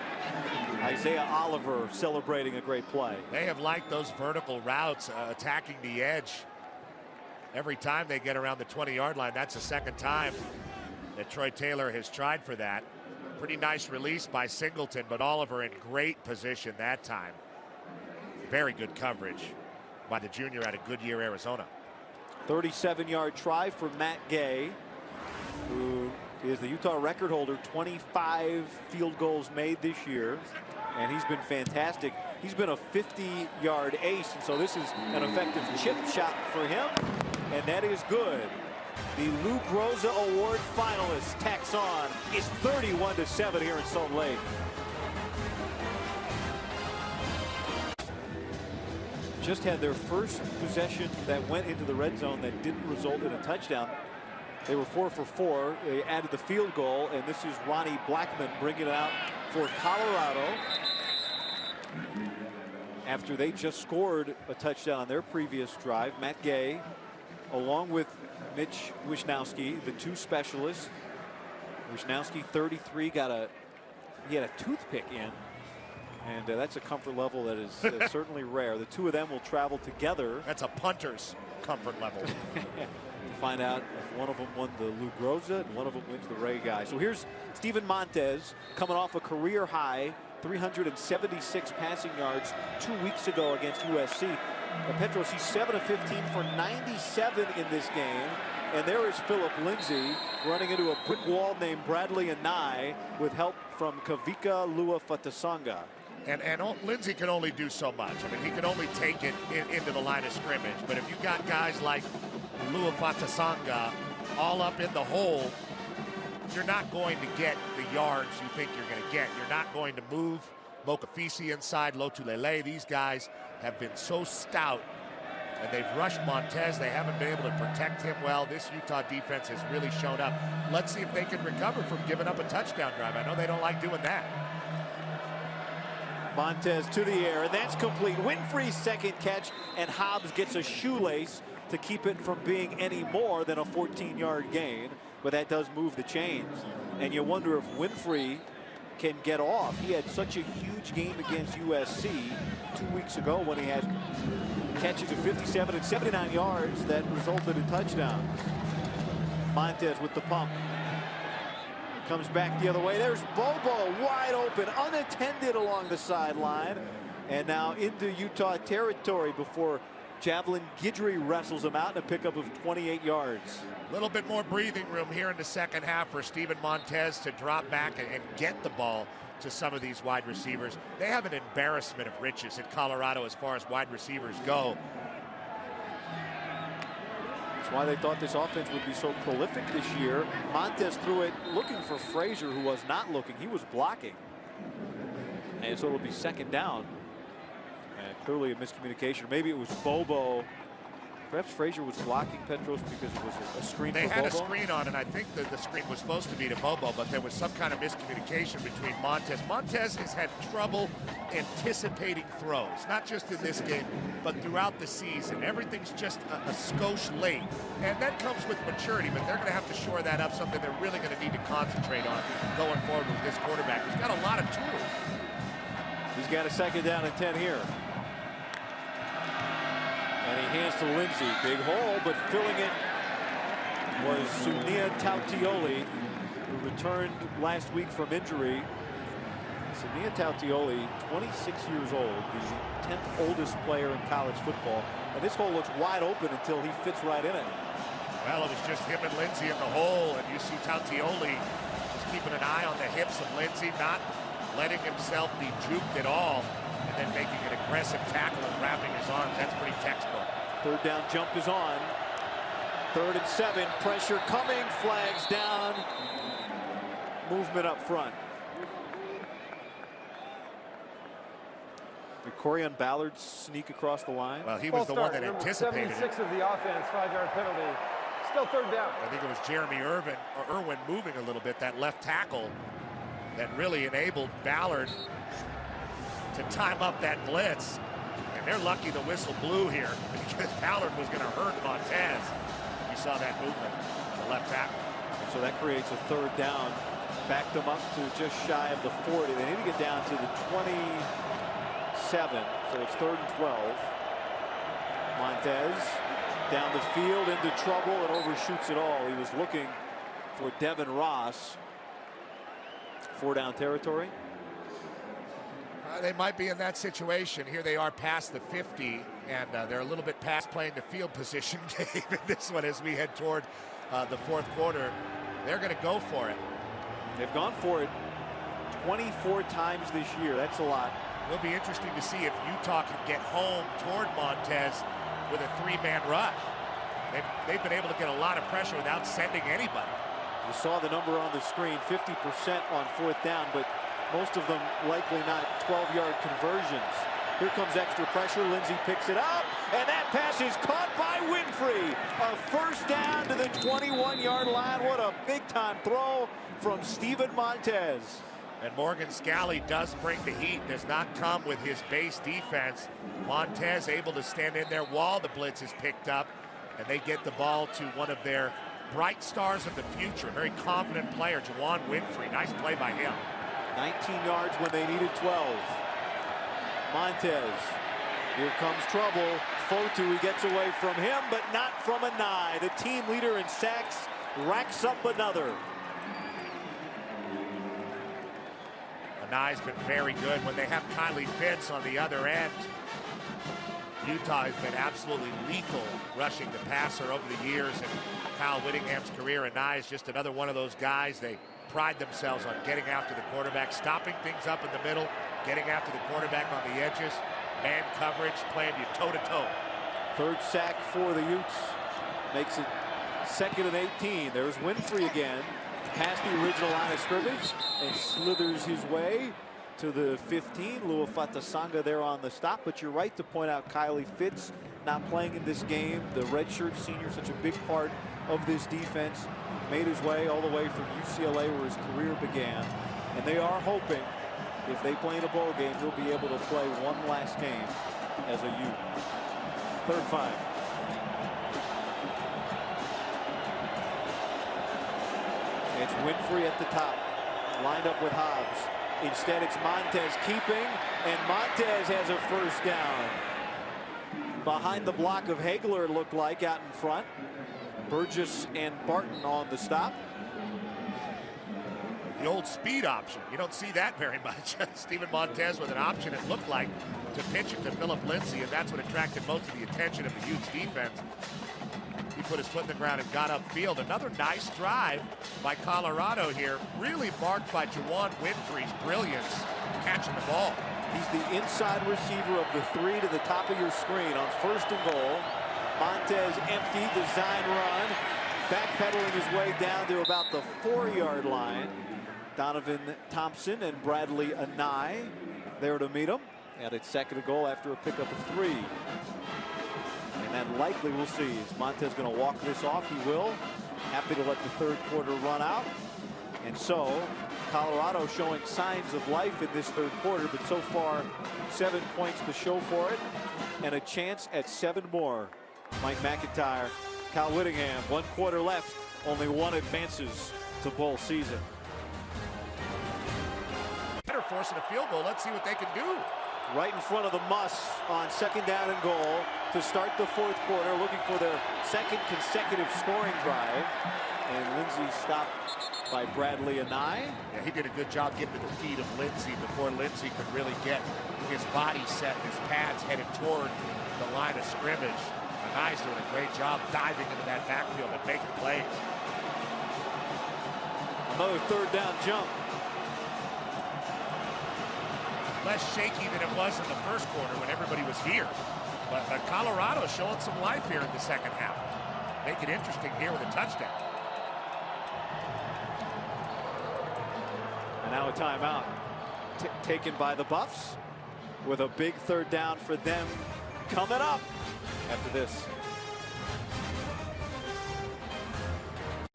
Isaiah Oliver celebrating a great play. They have liked those vertical routes, attacking the edge. Every time they get around the 20-yard line, that's the 2nd time that Troy Taylor has tried for that. Pretty nice release by Singleton, but Oliver in great position that time. Very good coverage by the junior out of Goodyear, Arizona. 37-yard try for Matt Gay, who is the Utah record holder, 25 field goals made this year, and he's been fantastic. He's been a 50-yard ace, and so this is an effective chip shot for him, and that is good. The Lou Groza Award finalists tacks on. It's 31-7 here in Salt Lake. Just had their first possession that went into the red zone that didn't result in a touchdown. They were 4 for 4. They added the field goal, and this is Ronnie Blackman bringing it out for Colorado after they just scored a touchdown on their previous drive. Matt Gay, along with Mitch Wisnowski, the two specialists. Wisnowski, 33, he had a toothpick in, and that's a comfort level that is certainly rare. The two of them will travel together. That's a punter's comfort level. To find out if one of them won the Lou Groza and one of them wins the Ray Guy. So here's Steven Montez coming off a career high 376 passing yards 2 weeks ago against USC. Petros, he's 7 of 15 for 97 in this game. And there is Philip Lindsay running into a brick wall named Bradley Anai with help from Kavika Luafatasanga. And Lindsay can only do so much. I mean, he can only take it into the line of scrimmage. But if you got guys like Luafatasanga all up in the hole, you're not going to get the yards you think you're going to get. You're not going to move Mokafisi inside, Lotulelei. These guys have been so stout, and they've rushed Montez. They haven't been able to protect him well. This Utah defense has really shown up. Let's see if they can recover from giving up a touchdown drive. I know they don't like doing that. Montez to the air, and that's complete. Winfrey's second catch, and Hobbs gets a shoelace to keep it from being any more than a 14-yard gain. But that does move the chains. And you wonder if Winfrey can get off. He had such a huge game against USC 2 weeks ago when he had catches of 57 and 79 yards that resulted in touchdowns. Montez with the pump. Comes back the other way. There's Bobo wide open, unattended along the sideline. And now into Utah territory before Javelin Guidry wrestles him out in a pickup of 28 yards. A little bit more breathing room here in the second half for Steven Montez to drop back and get the ball to some of these wide receivers. They have an embarrassment of riches in Colorado as far as wide receivers go. That's why they thought this offense would be so prolific this year. Montez threw it looking for Frazier, who was not looking. He was blocking. And so it'll be second down. And clearly a miscommunication. Maybe it was Bobo. Perhaps Frazier was blocking Petros because it was a screen for Bobo. They had a screen on, and I think that the screen was supposed to be to Bobo, but there was some kind of miscommunication between Montez. Montez has had trouble anticipating throws, not just in this game, but throughout the season. Everything's just a skosh late, and that comes with maturity, but they're going to have to shore that up, something they're really going to need to concentrate on going forward with this quarterback. He's got a lot of tools. He's got a second down and 10 here. And he hands to Lindsay. Big hole, but filling it was Sunia Tautioli, who returned last week from injury. Sunia Tautioli, 26 years old, the 10th oldest player in college football. And this hole looks wide open until he fits right in it. Well, it was just him and Lindsay in the hole, and you see Tautioli just keeping an eye on the hips of Lindsay, not letting himself be juked at all, and then making an aggressive tackle and wrapping his arms. That's pretty textbook. Third down jump is on. 3rd and 7. Pressure coming. Flags down. Movement up front. Did Corian Ballard sneak across the line? Well, he was the one that anticipated 76 it. of the offense, 5-yard penalty. Still 3rd down. I think it was Jeremy Irwin moving a little bit, that left tackle that really enabled Ballard to time up that blitz. And they're lucky the whistle blew here because Ballard was going to hurt Montez. You saw that movement, the left tackle. So that creates a 3rd down. Back them up to just shy of the 40. They need to get down to the 27. So it's 3rd and 12. Montez down the field into trouble and overshoots it all. He was looking for Devin Ross. 4-down territory. They might be in that situation. Here they are past the 50, and they're a little bit past playing the field position game in this one as we head toward the 4th quarter. They're going to go for it. They've gone for it 24 times this year. That's a lot. It'll be interesting to see if Utah can get home toward Montez with a 3-man rush. They've been able to get a lot of pressure without sending anybody. You saw the number on the screen, 50% on 4th down, but most of them likely not 12-yard conversions. Here comes extra pressure. Lindsey picks it up, and that pass is caught by Winfrey. A first down to the 21-yard line. What a big-time throw from Steven Montez. And Morgan Scalley does bring the heat. Does not come with his base defense. Montez able to stand in there while the blitz is picked up, and they get the ball to one of their bright stars of the future. Very confident player, Juwan Winfrey. Nice play by him. 19 yards when they needed 12. Montez. Here comes trouble. Fotu, he gets away from him, but not from Anai. The team leader in sacks racks up another. Anai's been very good when they have Kylie Fitz on the other end. Utah has been absolutely lethal rushing the passer over the years in Kyle Whittingham's career. Anai is just another one of those guys. They pride themselves on getting after the quarterback, stopping things up in the middle, getting after the quarterback on the edges, man coverage, playing you toe-to-toe. Third sack for the Utes. Makes it 2nd and 18. There's Winfrey again. Past the original line of scrimmage and slithers his way to the 15. Luafatasanga there on the stop. But you're right to point out Kylie Fitz not playing in this game. The redshirt senior, such a big part of this defense, made his way all the way from UCLA where his career began. And they are hoping if they play in a bowl game, he'll be able to play one last game as a Ute. 3rd 5. It's Winfrey at the top, lined up with Hobbs. Instead, it's Montez keeping, and Montez has a first down. Behind the block of Hagler, it looked like, out in front. Burgess and Barton on the stop. The old speed option. You don't see that very much. Steven Montez with an option, it looked like, to pitch it to Philip Lindsey, and that's what attracted most of the attention of the Utes defense. He put his foot in the ground and got upfield. Another nice drive by Colorado here, really marked by Juwan Winfrey's brilliance catching the ball. He's the inside receiver of the 3 to the top of your screen on 1st and goal. Montez empty, design run, backpedaling his way down to about the 4-yard line. Donovan Thompson and Bradley Anai there to meet him. And it's 2nd and goal after a pickup of 3. And then likely we'll see. Is Montez going to walk this off? He will. Happy to let the 3rd quarter run out. And so Colorado showing signs of life in this 3rd quarter, but so far 7 points to show for it and a chance at 7 more. Mike McIntyre, Kyle Whittingham, 1 quarter left. Only 1 advances to bowl season. Better forcing a field goal. Let's see what they can do. Right in front of the Muss on 2nd down and goal to start the 4th quarter, looking for their 2nd consecutive scoring drive. And Lindsey stopped by Bradley Anai. Yeah, he did a good job getting to the feet of Lindsey before Lindsey could really get his body set, his pads headed toward the line of scrimmage. Anai's doing a great job diving into that backfield and making plays. Another 3rd down jump. Less shaky than it was in the 1st quarter when everybody was here. But Colorado showing some life here in the 2nd half. Make it interesting here with a touchdown. And now a timeout taken by the Buffs with a big 3rd down for them coming up after this.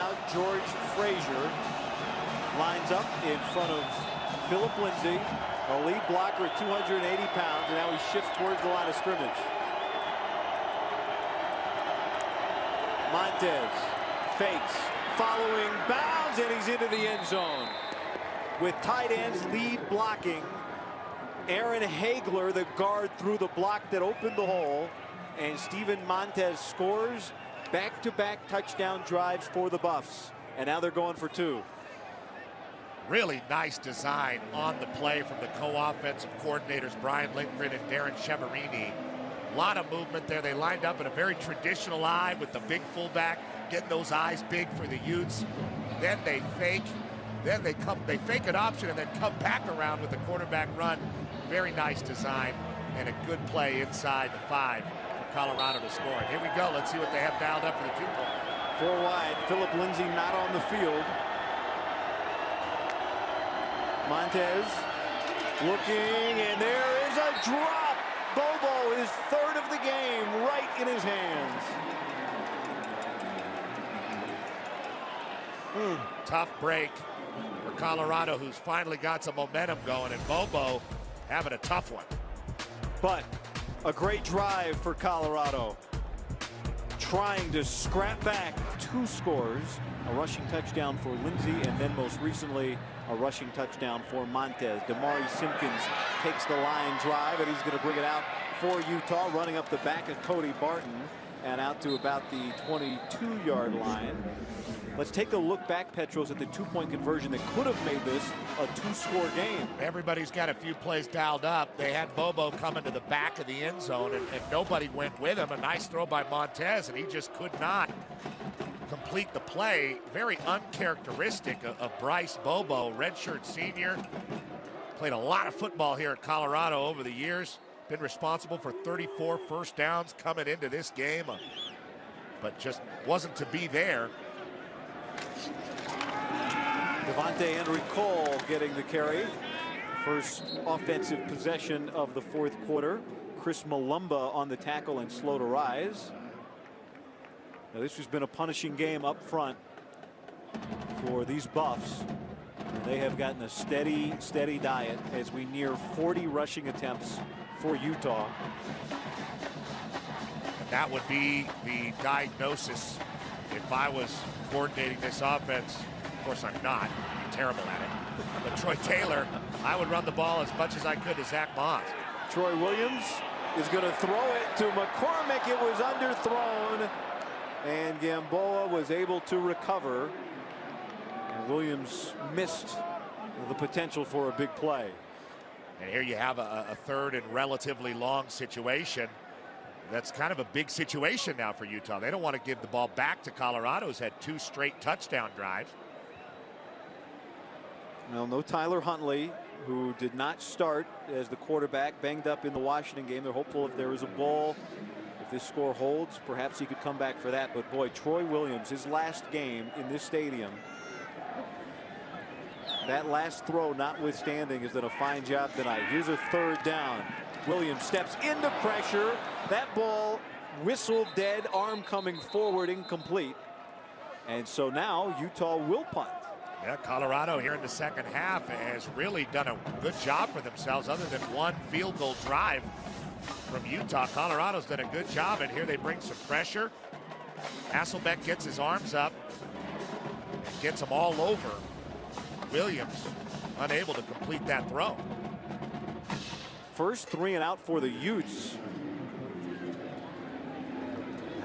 Now George Frazier lines up in front of Philip Lindsey, a lead blocker at 280 pounds, and now he shifts towards the line of scrimmage. Montez fakes, following bounds, and he's into the end zone. With tight ends lead blocking, Aaron Hagler, the guard, threw the block that opened the hole, and Steven Montez scores back-to-back touchdown drives for the Buffs, and now they're going for 2. Really nice design on the play from the co-offensive coordinators, Brian Lindgren and Darren Cheverini. A lot of movement there. They lined up in a very traditional eye with the big fullback, getting those eyes big for the Utes. Then they fake. Then they fake an option and then come back around with the quarterback run. Very nice design and a good play inside the 5 for Colorado to score. And here we go. Let's see what they have dialed up for the 2-point. 4 wide. Philip Lindsey not on the field. Montez looking, and there is a drop. Bobo, his third of the game, right in his hands. Tough break for Colorado, who's finally got some momentum going, and Bobo having a tough one. But a great drive for Colorado, trying to scrap back 2 scores, a rushing touchdown for Lindsey, and then most recently a rushing touchdown for Montez. Damari Simpkins takes the line drive, and he's going to bring it out for Utah, running up the back of Cody Barton and out to about the 22-yard line. Let's take a look back, Petros, at the 2-point conversion that could have made this a 2-score game. Everybody's got a few plays dialed up. They had Bobo coming to the back of the end zone, and nobody went with him. A nice throw by Montez, and he just could not complete the play. Very uncharacteristic of Bryce Bobo, redshirt senior. Played a lot of football here at Colorado over the years. Been responsible for 34 first downs coming into this game, but just wasn't to be there. Devontae Henry Cole getting the carry. First offensive possession of the 4th quarter. Chris Malumba on the tackle and slow to rise. Now, this has been a punishing game up front for these Buffs. And they have gotten a steady diet as we near 40 rushing attempts for Utah. That would be the diagnosis if I was coordinating this offense. Of course, I'm not. I'm terrible at it. But Troy Taylor, I would run the ball as much as I could to Zach Moss. Troy Williams is going to throw it to McCormick. It was underthrown, and Gamboa was able to recover. And Williams missed the potential for a big play. And here you have a 3rd and relatively long situation. That's kind of a big situation now for Utah. They don't want to give the ball back to Colorado, who's had 2 straight touchdown drives. Well, no Tyler Huntley, who did not start as the quarterback, banged up in the Washington game. They're hopeful if there is a ball, if this score holds, perhaps he could come back for that. But boy, Troy Williams, his last game in this stadium, that last throw notwithstanding, has done a fine job tonight. Here's a 3rd down. Williams steps into pressure. That ball whistled dead, arm coming forward, incomplete. And so now Utah will punt. Yeah, Colorado here in the second half has really done a good job for themselves, other than 1 field goal drive from Utah. Colorado's done a good job, and here they bring some pressure. Hasselbeck gets his arms up and gets them all over. Williams unable to complete that throw. First 3 and out for the Utes.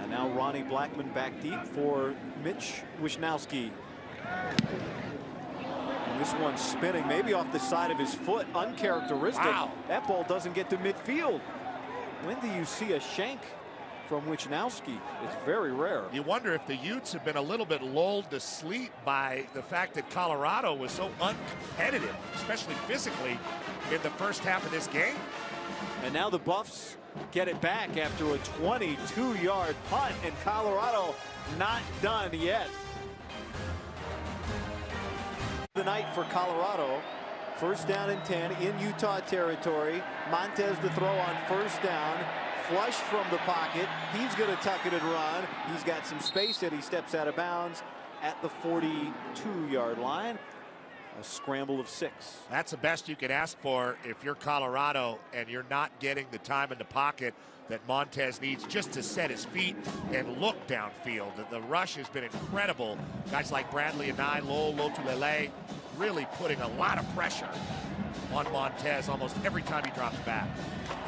And now Ronnie Blackman back deep for Mitch Wisnowski. And this one's spinning, maybe off the side of his foot. Uncharacteristic. Wow. That ball doesn't get to midfield. When do you see a shank from Wisnowski? It's very rare. You wonder if the Utes have been a little bit lulled to sleep by the fact that Colorado was so uncompetitive, especially physically, in the first half of this game. And now the Buffs get it back after a 22-yard punt, and Colorado not done yet. The night for Colorado. First down and 10 in Utah territory. Montez to throw on first down. Flush from the pocket. He's going to tuck it and run. He's got some space, and he steps out of bounds at the 42-yard line. A scramble of 6. That's the best you can ask for if you're Colorado and you're not getting the time in the pocket that Montez needs just to set his feet and look downfield. The rush has been incredible. Guys like Bradley and Lotulelei really putting a lot of pressure on Montez almost every time he drops back.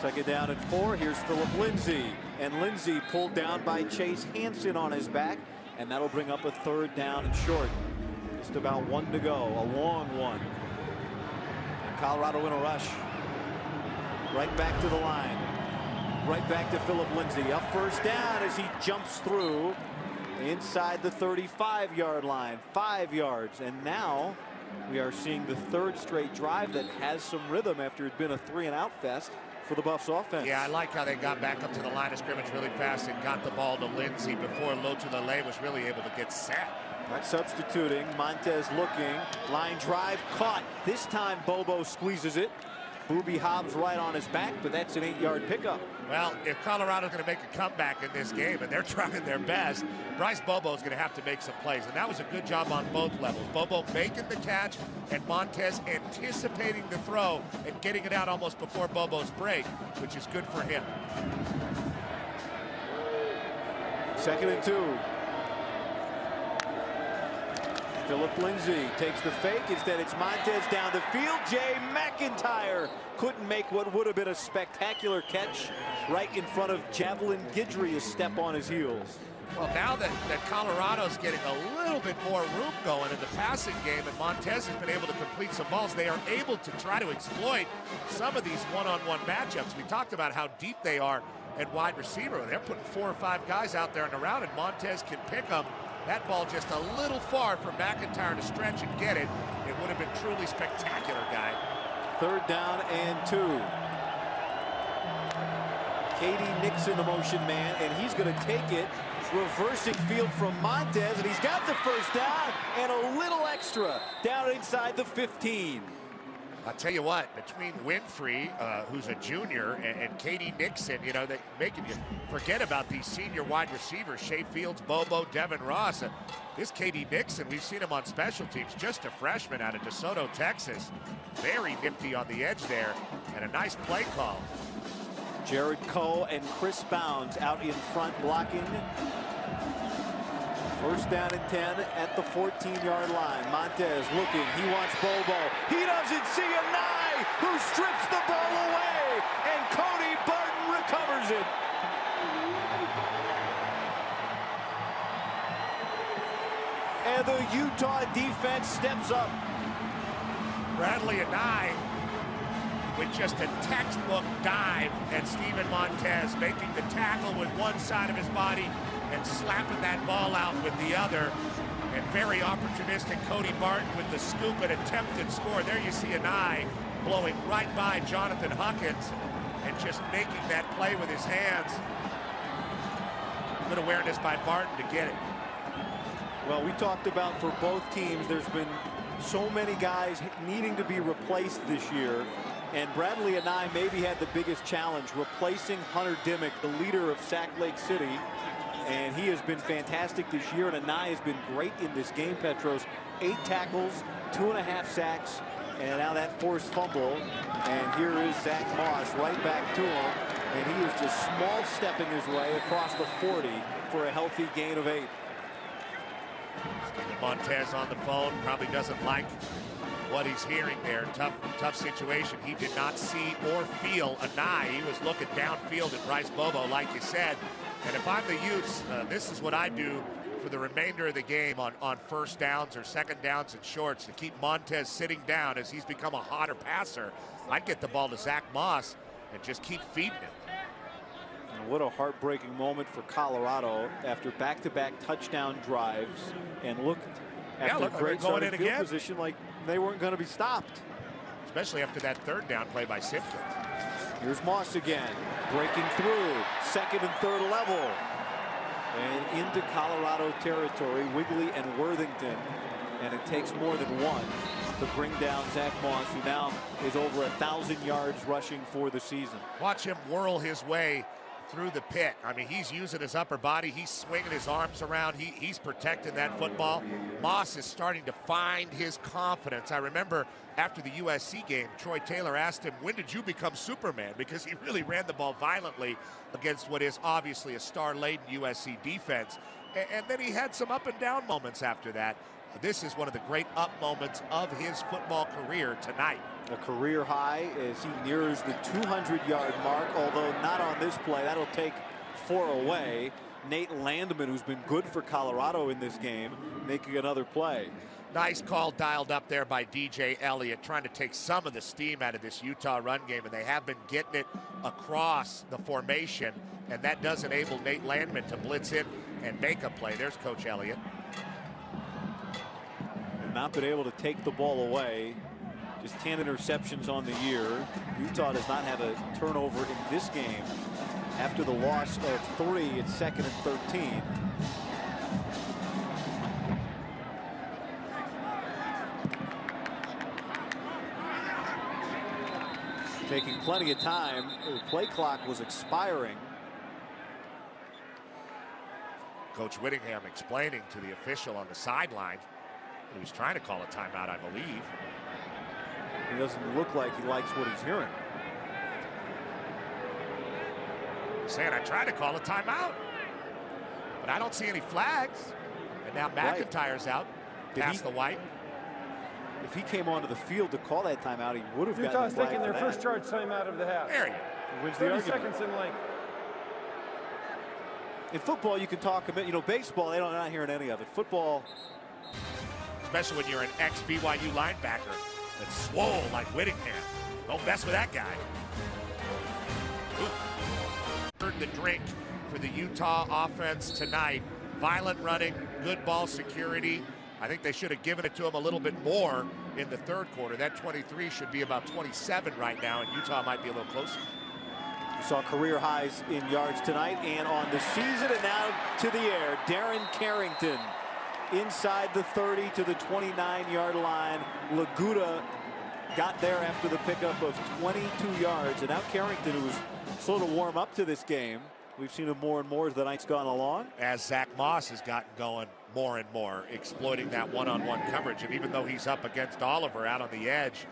Second down and 4. Here's Philip Lindsay. And Lindsay pulled down by Chase Hansen on his back. And that'll bring up a 3rd down and short. Just about 1 to go. A long one. And Colorado in a rush. Right back to the line. Right back to Philip Lindsay. Up first down as he jumps through inside the 35-yard line. 5 yards. And now we are seeing the 3rd straight drive that has some rhythm after it had been a 3-and-out fest for the Buffs offense. Yeah, I like how they got back up to the line of scrimmage really fast and got the ball to Lindsay before Lotulelei was really able to get set. Not substituting. Montez looking. Line drive caught. This time Bobo squeezes it. Booby Hobbs right on his back, but that's an 8-yard pickup. Well, if Colorado's going to make a comeback in this game, and they're trying their best, Bryce Bobo's going to have to make some plays, and that was a good job on both levels. Bobo making the catch, and Montez anticipating the throw and getting it out almost before Bobo's break, which is good for him. 2nd and 2. Philip Lindsay takes the fake. Instead, it's Montez down the field. Jay McIntyre couldn't make what would have been a spectacular catch right in front of Javelin Guidry, a step on his heels. Well, now that Colorado's getting a little bit more room going in the passing game, and Montez has been able to complete some balls, they are able to try to exploit some of these one-on-one matchups. We talked about how deep they are at wide receiver. They're putting 4 or 5 guys out there in the route, and Montez can pick them. That ball just a little far for McIntyre to stretch and get it. It would have been truly spectacular, guy. 3rd down and 2. Katie Nixon, the motion man, and he's going to take it. Reversing field from Montez, and he's got the 1st down and a little extra down inside the 15. I'll tell you what, between Winfrey, who's a junior, and Katie Nixon, you know, they making you forget about these senior wide receivers, Shea Fields, Bobo, Devin Ross. This Katie Nixon, we've seen him on special teams, just a freshman out of DeSoto, Texas. Very nifty on the edge there, and a nice play call. Jared Coe and Chris Bounds out in front blocking. 1st down and 10 at the 14-yard line. Montez looking. He wants Bobo. He doesn't see a Nye who strips the ball away, and Cody Barton recovers it. And the Utah defense steps up. Bradley Nye with just a textbook dive at Steven Montez, making the tackle with one side of his body and slapping that ball out with the other. And very opportunistic Cody Barton with the scoop and attempted score. There you see an eye blowing right by Jonathan Huckins and just making that play with his hands. Good awareness by Barton to get it. Well, we talked about for both teams, there's been so many guys needing to be replaced this year. And Bradley Anae maybe had the biggest challenge, replacing Hunter Dimmick, the leader of Sac Lake City. And he has been fantastic this year, and Anae has been great in this game, Petros. 8 tackles, 2.5 sacks, and now that forced fumble. And here is Zach Moss right back to him. And he is just small stepping his way across the 40 for a healthy gain of 8. Montez on the phone, probably doesn't like what he's hearing there. Tough situation. He did not see or feel Anae. He was looking downfield at Bryce Bobo, like you said. And if I'm the Utes, this is what I do for the remainder of the game on 1st downs or 2nd downs and shorts to keep Montez sitting down as he's become a hotter passer. I'd get the ball to Zach Moss and just keep feeding him. And what a heartbreaking moment for Colorado after back-to-back touchdown drives, and looked after look, great going starting in field again. position like they weren't going to be stopped. Especially after that 3rd down play by Simpkins. Here's Moss again, breaking through, 2nd and 3rd level. And into Colorado territory, Wigley and Worthington. And it takes more than one to bring down Zach Moss, who now is over 1,000 yards rushing for the season. Watch him whirl his way through the pit. I mean, he's using his upper body. He's swinging his arms around. He's protecting that football. Moss is starting to find his confidence. I remember after the USC game, Troy Taylor asked him, when did you become Superman? Because he really ran the ball violently against what is obviously a star-laden USC defense. And then he had some up and down moments after that. This is one of the great up moments of his football career tonight. A career high as he nears the 200-yard mark, although not on this play. That'll take 4 away. Nate Landman, who's been good for Colorado in this game, making another play. Nice call dialed up there by DJ Elliott, trying to take some of the steam out of this Utah run game, and they have been getting it across the formation, and that does enable Nate Landman to blitz in and make a play. There's Coach Elliott. And not been able to take the ball away. Just 10 interceptions on the year. Utah does not have a turnover in this game. After the loss of 3, it's 2nd and 13. taking plenty of time. The play clock was expiring. Coach Whittingham explaining to the official on the sideline. He was trying to call a timeout, I believe. He doesn't look like he likes what he's hearing. Saying I tried to call a timeout, but I don't see any flags. And now McIntyre's out past the white. If he came onto the field to call that timeout, he would have gotten Utah's a flag taking for their that. first charge timeout of the half. There you go. He wins the 30 argument. seconds in length. In football, you can talk a bit. You know, baseball, they're not hearing any of it. Football, Especially when you're an ex-BYU linebacker that's swole like Whittingham. Don't mess with that guy. Heard the drink for the Utah offense tonight. Violent running, good ball security. I think they should have given it to him a little bit more in the third quarter. That 23 should be about 27 right now, and Utah might be a little closer. we saw career highs in yards tonight and on the season. And now to the air, Darren Carrington inside the 30 to the 29-yard line. Laguda got there after the pickup of 22 yards. And now Carrington, who was slow to warm up to this game, we've seen him more and more as the night's gone along. As Zach Moss has gotten going more and more, exploiting that one-on-one coverage. And even though he's up against Oliver out on the edge,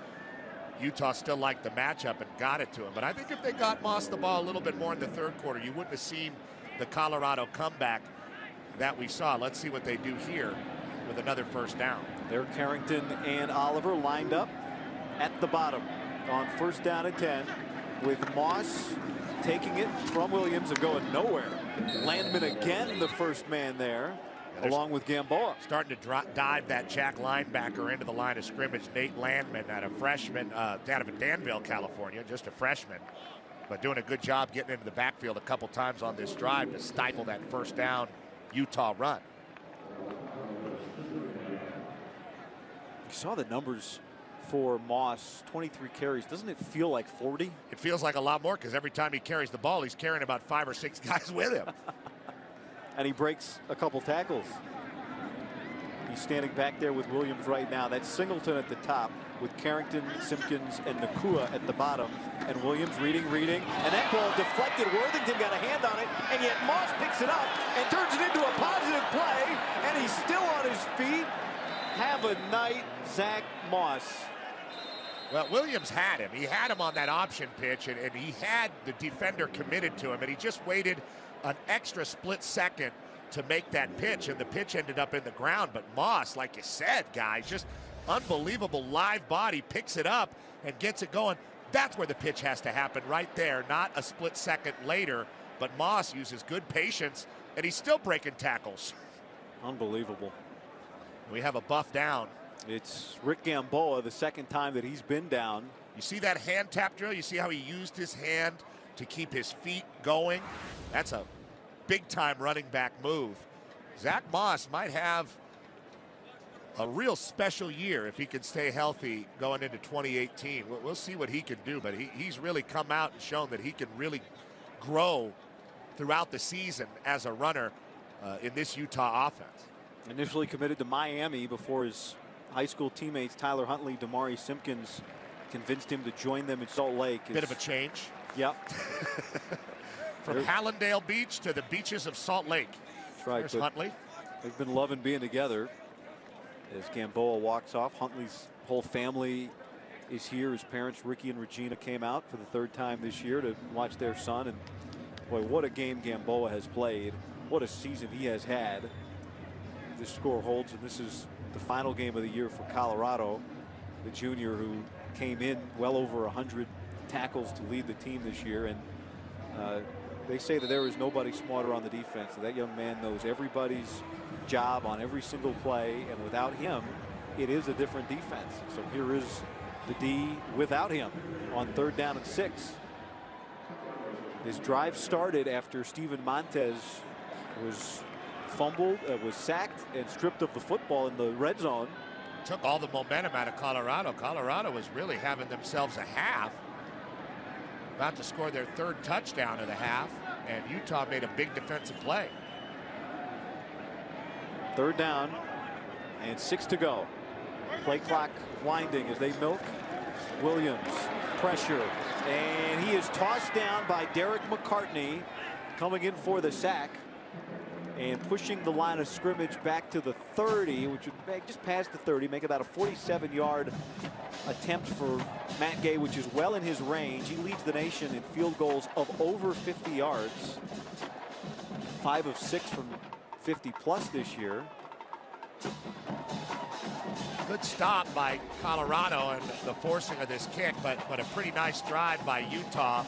Utah still liked the matchup and got it to him. But I think if they got Moss the ball a little bit more in the third quarter, you wouldn't have seen the Colorado comeback that we saw. Let's see what they do here with another first down. There, Carrington and Oliver lined up at the bottom on first down and 10, with Moss taking it from Williams and going nowhere. Landman again, the first man there, along with Gamboa. Starting to dive that Jack linebacker into the line of scrimmage. Nate Landman, a freshman out of Danville, California, just a freshman, but doing a good job getting into the backfield a couple times on this drive to stifle that first down Utah run. You saw the numbers for Moss, 23 carries. Doesn't it feel like 40? It feels like a lot more because every time he carries the ball, he's carrying about 5 or 6 guys with him. And he breaks a couple tackles. He's standing back there with Williams right now. That's Singleton at the top with Carrington, Simpkins, and Nakua at the bottom. And Williams reading. And that ball deflected. Worthington got a hand on it. And yet Moss picks it up and turns it into a positive play. And he's still on his feet. Have a night, Zach Moss. Well, Williams had him. He had him on that option pitch, and he had the defender committed to him, and he just waited an extra split second to make that pitch, and the pitch ended up in the ground. But Moss, like you said, guy, just unbelievable live body, picks it up and gets it going. That's where the pitch has to happen, right there, not a split second later. But Moss uses good patience, and he's still breaking tackles. Unbelievable. We have a buff down. It's Rick Gamboa, the second time that he's been down. You see that hand tap drill? You see how he used his hand to keep his feet going? That's a big-time running back move. Zach Moss might have a real special year if he can stay healthy going into 2018. We'll see what he can do, but he's really come out and shown that he can really grow throughout the season as a runner in this Utah offense. Initially committed to Miami before his high school teammates Tyler Huntley, Damari Simpkins convinced him to join them in Salt Lake. Bit of a change. Yep. From Hallandale Beach to the beaches of Salt Lake. That's right. There's Huntley. They've been loving being together. As Gamboa walks off, Huntley's whole family is here. His parents, Ricky and Regina, came out for the third time this year to watch their son. And boy, what a game Gamboa has played. What a season he has had. This score holds, and this is the final game of the year for Colorado. The junior who came in well over 100 tackles to lead the team this year. And they say that there is nobody smarter on the defense. So that young man knows everybody's job on every single play, and without him, it is a different defense. So here is the D without him on 3rd down and 6. This drive started after Steven Montez was fumbled, was sacked, and stripped of the football in the red zone. Took all the momentum out of Colorado. Colorado was really having themselves a half. About to score their 3rd touchdown of the half, and Utah made a big defensive play. 3rd down and 6 to go. Play clock winding as they milk. Williams, pressure, And he is tossed down by Derek McCartney, coming in for the sack and pushing the line of scrimmage back to the 30, which would make just past the 30, make about a 47-yard attempt for Matt Gay, which is well in his range. He leads the nation in field goals of over 50 yards. 5 of 6 from 50 plus this year. Good stop by Colorado and the forcing of this kick, but a pretty nice drive by Utah,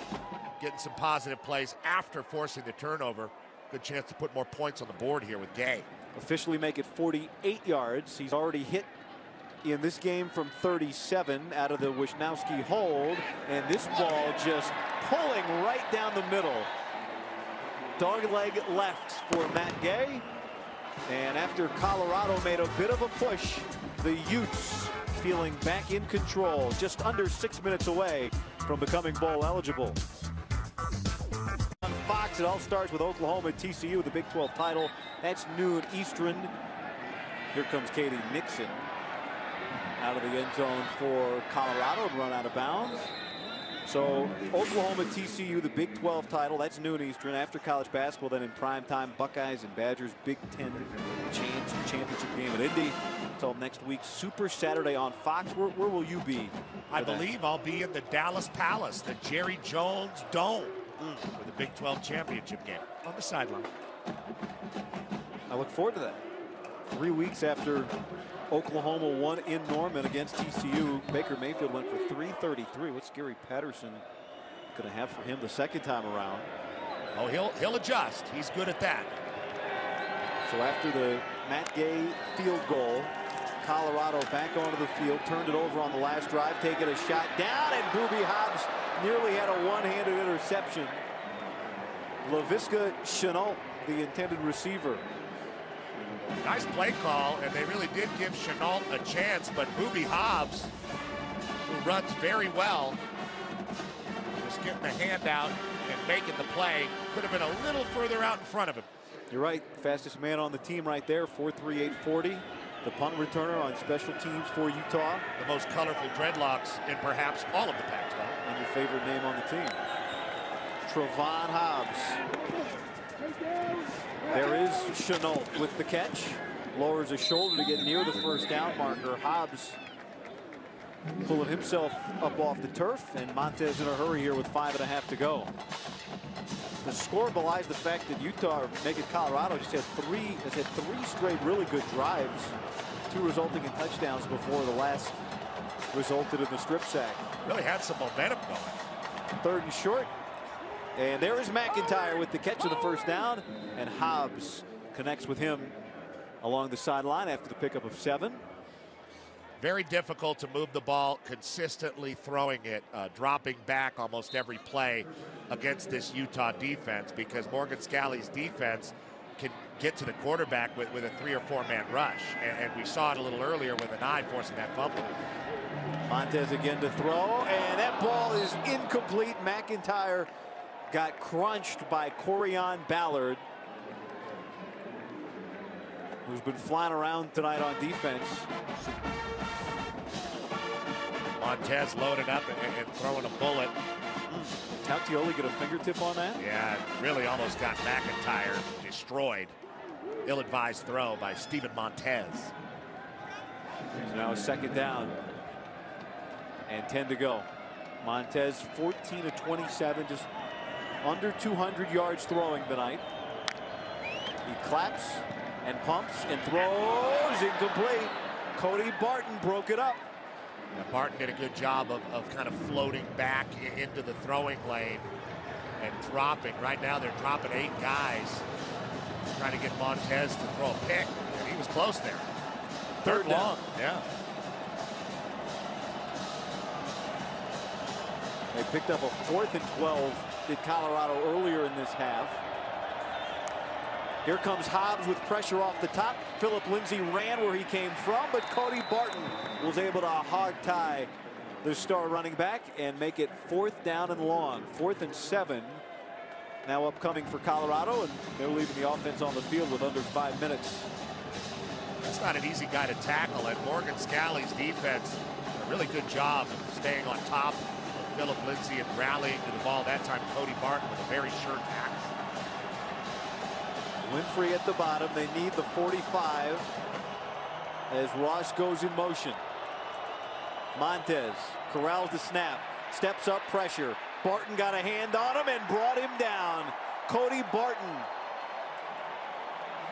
getting some positive plays after forcing the turnover. Good chance to put more points on the board here with Gay. Officially make it 48 yards. He's already hit in this game from 37 out of the Wisnowski hold, and this ball just pulling right down the middle. Dog leg left for Matt Gay. And after Colorado made a bit of a push, the Utes feeling back in control, just under 6 minutes away from becoming bowl eligible. On Fox, it all starts with Oklahoma at TCU, the Big 12 title. That's noon Eastern. Here comes Katie Nixon out of the end zone for Colorado and run out of bounds. So Oklahoma, TCU, the Big 12 title. That's noon Eastern. After college basketball, then in prime time, Buckeyes and Badgers Big 10 championship game at Indy. Until next week, Super Saturday on Fox. Where will you be? I believe I'll be in the Dallas Palace, the Jerry Jones Dome, for the Big 12 championship game on the sideline. I look forward to that. 3 weeks after Oklahoma won in Norman against TCU, Baker Mayfield went for 333. What's Gary Patterson going to have for him the second time around? Oh, he'll adjust. He's good at that. So after the Matt Gay field goal, Colorado back onto the field, turned it over on the last drive, taking a shot down, and Booby Hobbs nearly had a one-handed interception. Laviska Shenault, the intended receiver. Nice play call, and they really did give Shenault a chance, but Booby Hobbs, who runs very well, was getting the hand out and making the play. Could have been a little further out in front of him. You're right, fastest man on the team right there, 4.3840. The punt returner on special teams for Utah. The most colorful dreadlocks in perhaps all of the Pac-12. And your favorite name on the team. Trevon Hobbs. There is Shenault with the catch. Lowers his shoulder to get near the first down marker. Hobbs pulling himself up off the turf, and Montez in a hurry here with 5.5 to go. The score belies the fact that Utah, making Colorado, just had three straight really good drives, 2 resulting in touchdowns before the last resulted in the strip sack. Really had some momentum going. 3rd and short. And there is McIntyre with the catch of the first down, and Hobbs connects with him along the sideline after the pickup of 7. Very difficult to move the ball consistently, throwing it, dropping back almost every play against this Utah defense, because Morgan Scalley's defense can get to the quarterback with a 3 or 4 man rush. And we saw it a little earlier with an eye forcing that fumble. Montez again to throw, and that ball is incomplete. McIntyre got crunched by Corian Ballard, who's been flying around tonight on defense. Montez loaded up and throwing a bullet. Tautioli get a fingertip on that? Yeah, really almost got McIntyre destroyed. Ill-advised throw by Steven Montez. So now a 2nd down and 10 to go. Montez 14 of 27, just under 200 yards throwing tonight. He claps and pumps and throws, incomplete. Cody Barton broke it up. Now Barton did a good job of kind of floating back into the throwing lane and dropping. Right now they're dropping 8 guys, trying to get Montez to throw a pick, and he was close there. 3rd long. Yeah. They picked up a 4th and 12, did Colorado earlier in this half. Here comes Hobbs with pressure off the top. Philip Lindsay ran where he came from, but Cody Barton was able to hog tie the star running back and make it 4th down and long. 4th and 7 now upcoming for Colorado, and they're leaving the offense on the field with under 5 minutes. That's not an easy guy to tackle, and Morgan Scalley's defense did a really good job of staying on top of Philip Lindsay and rallying to the ball. That time Cody Barton with a very sure tackle. Winfrey at the bottom. They need the 45 as Ross goes in motion. Montez corrals the snap, steps up, pressure. Barton got a hand on him and brought him down. Cody Barton.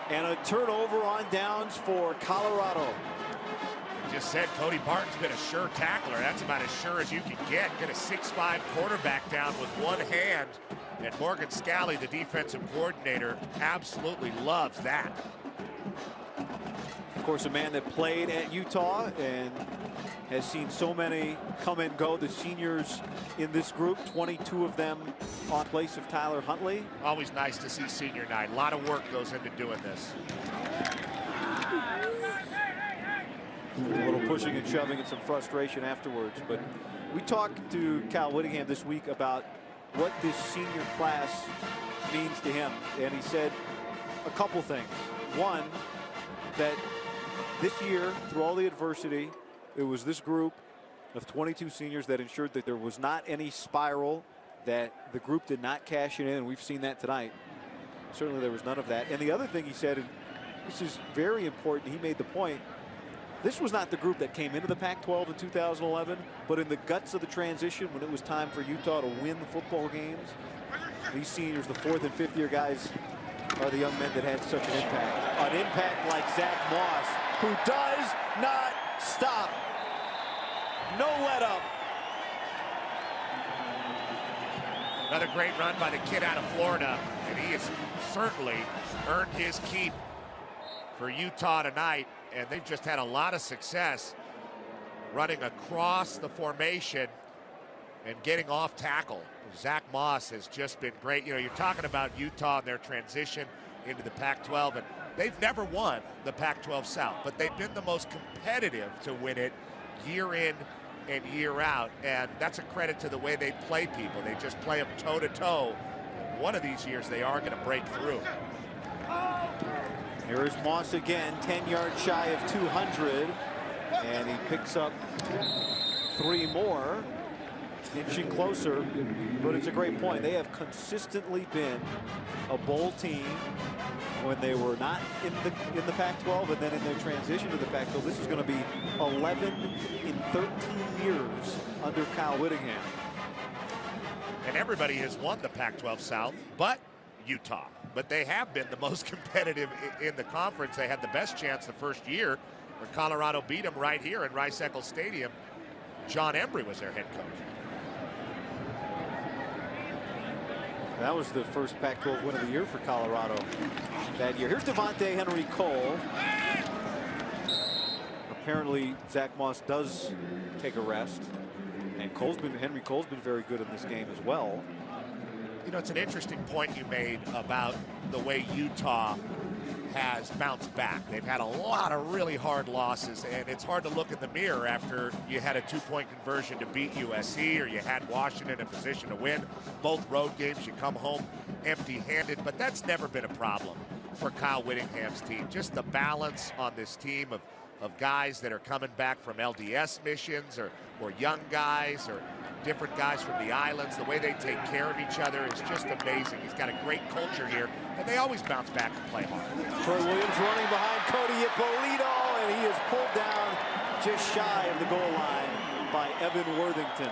And a turnover on downs for Colorado. Just said Cody Barton's been a sure tackler. That's about as sure as you can get. Get a 6'5" quarterback down with one hand. And Morgan Scalley, the defensive coordinator, absolutely loves that. Of course, a man that played at Utah and has seen so many come and go. The seniors in this group, 22 of them on place of Tyler Huntley. Always nice to see senior night. A lot of work goes into doing this. A little pushing and shoving and some frustration afterwards. But we talked to Cal Whittingham this week about what this senior class means to him. And he said a couple things. One, that this year, through all the adversity, it was this group of 22 seniors that ensured that there was not any spiral, that the group did not cash it in, and we've seen that tonight. Certainly there was none of that. And the other thing he said, and this is very important, he made the point, this was not the group that came into the Pac-12 in 2011, but in the guts of the transition when it was time for Utah to win the football games, these seniors, the 4th and 5th year guys, are the young men that had such an impact. An impact like Zach Moss, who does not stop. No let up. Another great run by the kid out of Florida, and he has certainly earned his keep for Utah tonight. And they've just had a lot of success running across the formation and getting off tackle. Zach Moss has just been great. You know, you're talking about Utah and their transition into the Pac-12, and they've never won the Pac-12 South, but they've been the most competitive to win it year in and year out. And that's a credit to the way they play people. They just play them toe-to-toe. One of these years, they are going to break through. Here is Moss again, 10 yards shy of 200, and he picks up 3 more, inching closer. But it's a great point. They have consistently been a bowl team when they were not in the Pac-12, and then in their transition to the Pac-12. This is going to be 11 in 13 years under Kyle Whittingham. And everybody has won the Pac-12 South, but Utah. But they have been the most competitive in the conference. They had the best chance the first year when Colorado beat them right here in Rice-Eccles Stadium. John Embry was their head coach. That was the first Pac-12 win of the year for Colorado that year. Here's Devontae Henry Cole. Apparently, Zach Moss does take a rest. And Henry Cole's been very good in this game as well. You know, it's an interesting point you made about the way Utah has bounced back. They've had a lot of really hard losses, and it's hard to look in the mirror after you had a 2-point conversion to beat USC, or you had Washington in position to win. Both road games, you come home empty-handed, but that's never been a problem for Kyle Whittingham's team. Just the balance on this team of guys that are coming back from LDS missions, or young guys, or different guys from the islands. The way they take care of each other is just amazing. He's got a great culture here, and they always bounce back and play hard. Troy Williams running behind Cody Ippolito, and he is pulled down just shy of the goal line by Evan Worthington.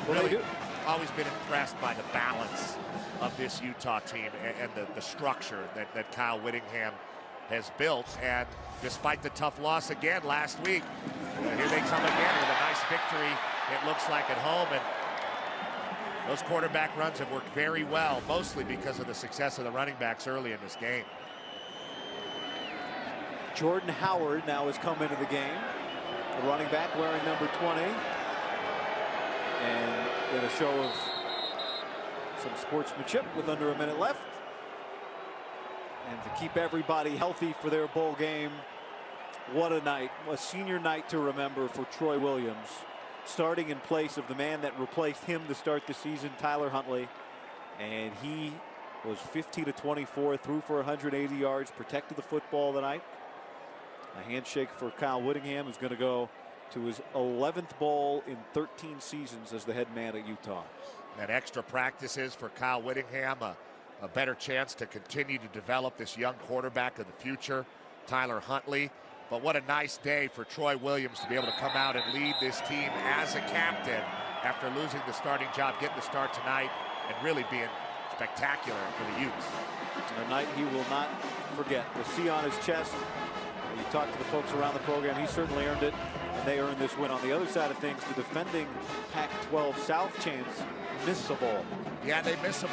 Really always been impressed by the balance of this Utah team and the structure that Kyle Whittingham has built. And despite the tough loss again last week, here they come again with a nice victory, it looks like, at home. And those quarterback runs have worked very well, mostly because of the success of the running backs early in this game. Jordan Howard now has come into the game. The running back wearing number 20. And in a show of some sportsmanship with under a minute left. And to keep everybody healthy for their bowl game. What a night, a senior night to remember for Troy Williams, starting in place of the man that replaced him to start the season, Tyler Huntley. And he was 15 of 24, threw for 180 yards, protected the football tonight. A handshake for Kyle Whittingham, who's going to go to his 11th bowl in 13 seasons as the head man at Utah. And extra practices for Kyle Whittingham, a better chance to continue to develop this young quarterback of the future, Tyler Huntley. But what a nice day for Troy Williams to be able to come out and lead this team as a captain after losing the starting job, getting the start tonight, and really being spectacular for the Utes. A night he will not forget. The C on his chest. You talk to the folks around the program, he certainly earned it, and they earned this win. On the other side of things, the defending Pac-12 South champs miss a ball. Yeah, they miss a ball.